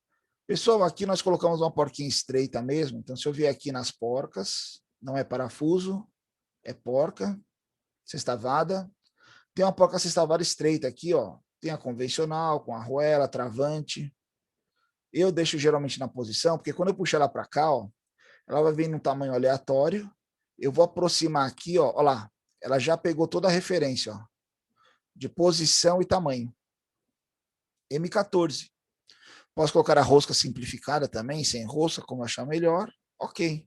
Pessoal, aqui nós colocamos uma porquinha estreita mesmo, então se eu vier aqui nas porcas, não é parafuso, é porca, sextavada. Tem uma porca sextavada estreita aqui, ó. Tem a convencional, com arruela, travante. Eu deixo geralmente na posição, porque quando eu puxar ela para cá, ó, ela vai vir num tamanho aleatório. Eu vou aproximar aqui, ó, lá. Ela já pegou toda a referência, ó, de posição e tamanho. M14. Posso colocar a rosca simplificada também, sem rosca, como achar melhor. Ok.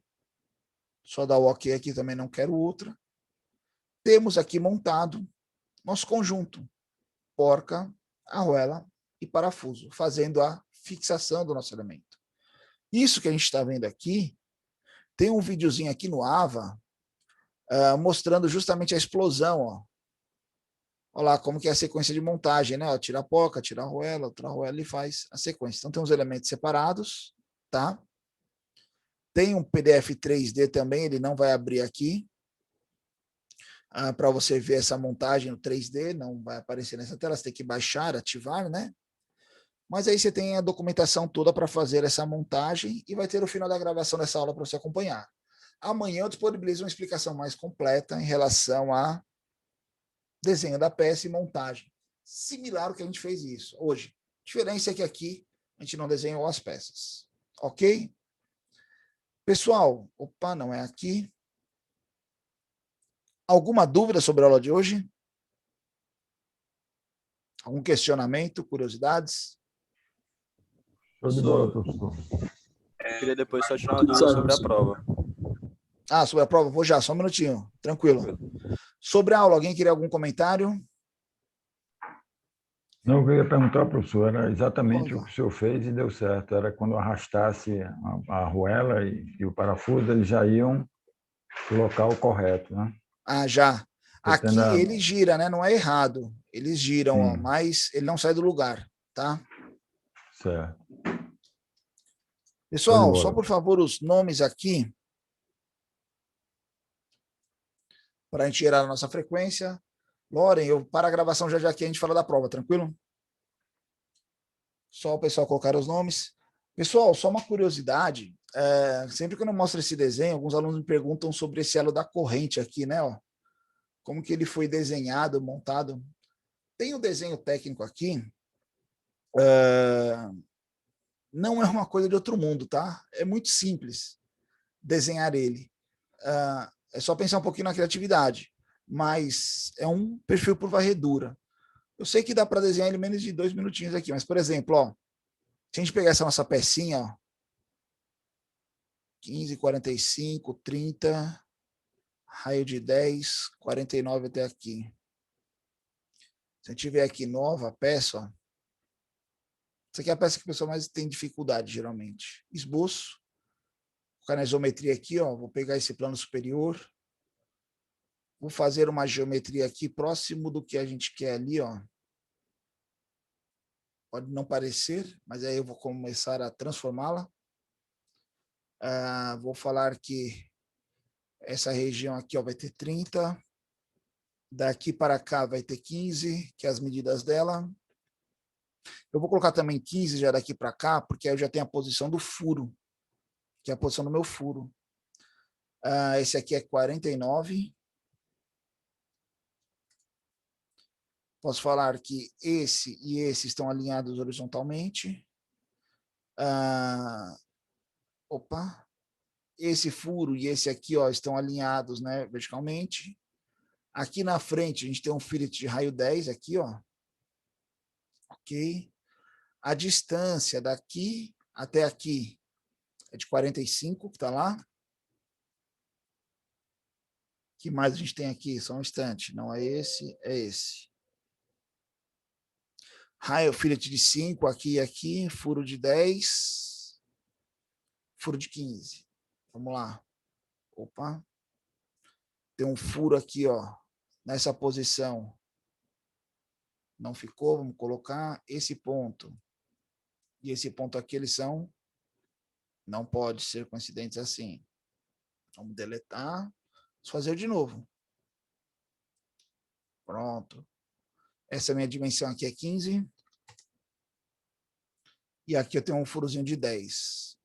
Só dar o OK aqui, também não quero outra. Temos aqui montado nosso conjunto. Porca, arruela e parafuso, fazendo a fixação do nosso elemento. Isso que a gente está vendo aqui, tem um videozinho aqui no AVA, mostrando justamente a explosão, ó. Olha lá como que é a sequência de montagem, né? Ó, tira a porca, tira a arruela, outra arruela e faz a sequência. Então tem os elementos separados, tá? Tem um PDF 3D também, ele não vai abrir aqui, para você ver essa montagem no 3D, não vai aparecer nessa tela, você tem que baixar, ativar, né? Mas aí você tem a documentação toda para fazer essa montagem e vai ter o final da gravação dessa aula para você acompanhar. Amanhã eu disponibilizo uma explicação mais completa em relação a desenho da peça e montagem. Similar ao que a gente fez isso hoje. A diferença é que aqui a gente não desenhou as peças. Ok? Pessoal, opa, não é aqui. Alguma dúvida sobre a aula de hoje? Algum questionamento, curiosidades? Show de bola, professor. Eu queria depois só tirar uma dúvida sobre a prova. Ah, sobre a prova? Vou já, só um minutinho. Tranquilo. Sobre a aula, alguém queria algum comentário? Não, eu ia perguntar, professor, era exatamente o que o senhor fez e deu certo. Era quando arrastasse a arruela e o parafuso, eles já iam para o local correto, né? Ah, já. Aqui ele gira, né? Não é errado. Eles giram, ó, mas ele não sai do lugar, tá? Certo. Pessoal, só por favor os nomes aqui, para a gente gerar a nossa frequência. Loren, eu para a gravação já aqui a gente fala da prova, tranquilo? Só o pessoal colocar os nomes. Pessoal, só uma curiosidade, sempre que eu mostro esse desenho, alguns alunos me perguntam sobre esse elo da corrente aqui, né? Ó, como que ele foi desenhado, montado. Tem o desenho técnico aqui, não é uma coisa de outro mundo, tá? É muito simples desenhar ele. É só pensar um pouquinho na criatividade, mas é um perfil por varredura. Eu sei que dá para desenhar ele em menos de 2 minutinhos aqui, mas, por exemplo, ó, se a gente pegar essa nossa pecinha, ó, 15, 45, 30, raio de 10, 49 até aqui. Se a gente tiver aqui nova peça, ó, essa aqui é a peça que a pessoa mais tem dificuldade, geralmente. Esboço. Vou ficar na isometria aqui, ó, vou pegar esse plano superior. Vou fazer uma geometria aqui próximo do que a gente quer ali, ó. Pode não parecer, mas aí eu vou começar a transformá-la. Vou falar que essa região aqui, ó, vai ter 30. Daqui para cá vai ter 15, que é as medidas dela. Eu vou colocar também 15 já daqui para cá, porque aí eu já tenho a posição do furo, que é a posição do meu furo. Esse aqui é 49. Posso falar que esse e esse estão alinhados horizontalmente. Opa! Esse furo e esse aqui, ó, estão alinhados, né, verticalmente. Aqui na frente, a gente tem um fillet de raio 10 aqui, ó. Ok? A distância daqui até aqui é de 45, que está lá. O que mais a gente tem aqui? Só um instante. Não é esse, é esse. Raio fillet de 5 aqui e aqui. Furo de 10. Furo de 15. Vamos lá. Opa. Tem um furo aqui, ó. Nessa posição. Não ficou, vamos colocar esse ponto. E esse ponto aqui, eles são... Não pode ser coincidentes assim. Vamos deletar. Vamos fazer de novo. Pronto. Essa minha dimensão aqui é 15. E aqui eu tenho um furozinho de 10.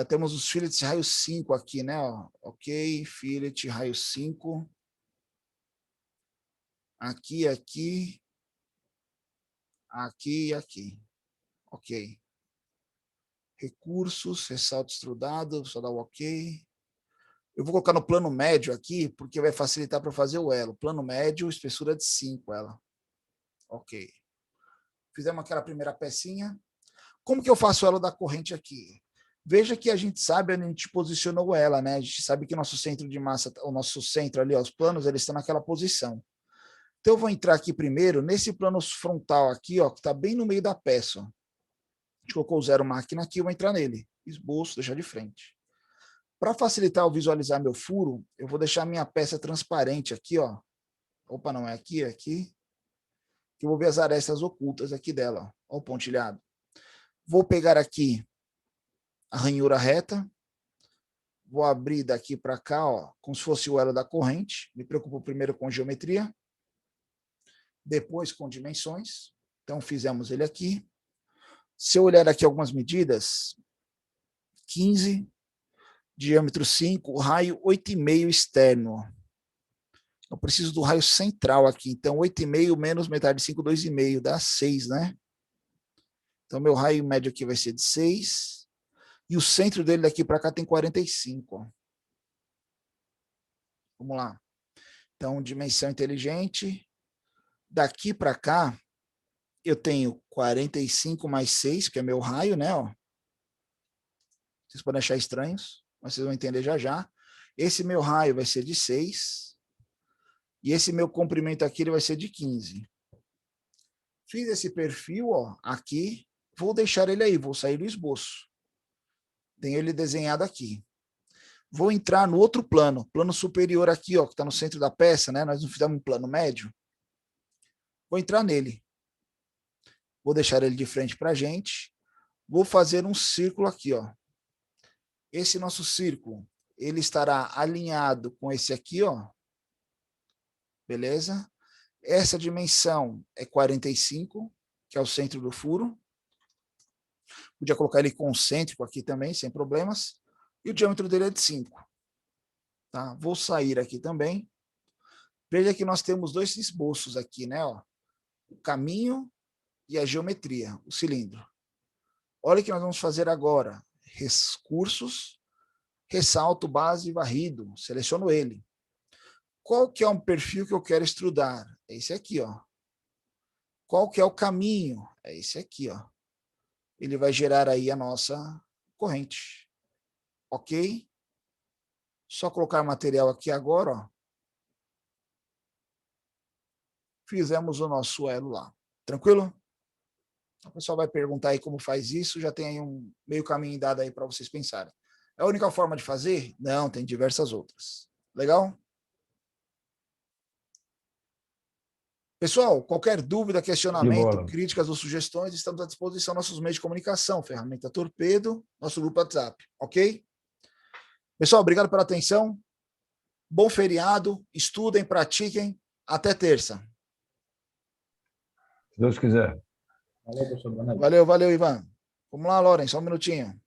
Temos os fillets raio 5 aqui, né? Ó. Ok, fillet raio 5. Aqui, aqui. Aqui e aqui. Ok. Recursos, ressalto extrudado, só dá o ok. Eu vou colocar no plano médio aqui, porque vai facilitar para fazer o elo. Plano médio, espessura de 5 ela. Ok. Fizemos aquela primeira pecinha. Como que eu faço o elo da corrente aqui? Veja que a gente sabe onde a gente posicionou ela, né? A gente sabe que o nosso centro de massa, o nosso centro ali, ó, os planos, eles estão naquela posição. Então, eu vou entrar aqui primeiro, nesse plano frontal aqui, ó, que está bem no meio da peça. Ó. A gente colocou o zero máquina aqui, eu vou entrar nele. Esboço, deixar de frente. Para facilitar eu visualizar meu furo, eu vou deixar minha peça transparente aqui, ó. Opa, não é aqui, é aqui. Que eu vou ver as arestas ocultas aqui dela, ó. Ó o pontilhado. Vou pegar aqui a ranhura reta. vou abrir daqui para cá, ó, como se fosse o elo da corrente. Me preocupo primeiro com geometria, depois com dimensões. Então, fizemos ele aqui. Se eu olhar aqui algumas medidas, 15, diâmetro 5, raio 8,5 externo. Eu preciso do raio central aqui. Então, 8,5 menos metade de 5, 2,5, dá 6, né? Então, meu raio médio aqui vai ser de 6. E o centro dele daqui para cá tem 45. Ó. Vamos lá. Então, dimensão inteligente. Daqui para cá, eu tenho 45 mais 6, que é meu raio, né? Ó. Vocês podem achar estranhos, mas vocês vão entender já já. Esse meu raio vai ser de 6. E esse meu comprimento aqui ele vai ser de 15. Fiz esse perfil ó, aqui. Vou deixar ele aí, vou sair do esboço. Tenho ele desenhado aqui. Vou entrar no outro plano superior aqui, ó, que está no centro da peça, né? Nós não fizemos um plano médio. Vou entrar nele. Vou deixar ele de frente para a gente. Vou fazer um círculo aqui, ó. Esse nosso círculo, ele estará alinhado com esse aqui, ó. Beleza? Essa dimensão é 45, que é o centro do furo. Podia colocar ele concêntrico aqui também, sem problemas. E o diâmetro dele é de 5. Tá? Vou sair aqui também. Veja que nós temos dois esboços aqui, né? Ó. O caminho e a geometria, o cilindro. Olha o que nós vamos fazer agora. Recursos, ressalto, base, varrido. Seleciono ele. Qual que é um perfil que eu quero estudar? É esse aqui, ó. Qual que é o caminho? É esse aqui, ó. Ele vai gerar aí a nossa corrente. Ok? Só colocar material aqui agora, ó. Fizemos o nosso elo lá. Tranquilo? O pessoal vai perguntar aí como faz isso, já tem aí um meio caminho dado aí para vocês pensarem. É a única forma de fazer? Não, tem diversas outras. Legal? Pessoal, qualquer dúvida, questionamento, críticas ou sugestões, estamos à disposição dos nossos meios de comunicação, ferramenta Torpedo, nosso grupo WhatsApp, ok? Pessoal, obrigado pela atenção. Bom feriado, estudem, pratiquem. Até terça. Se Deus quiser. Valeu, professor. Boa noite. Valeu, Ivan. Vamos lá, Loren, só um minutinho.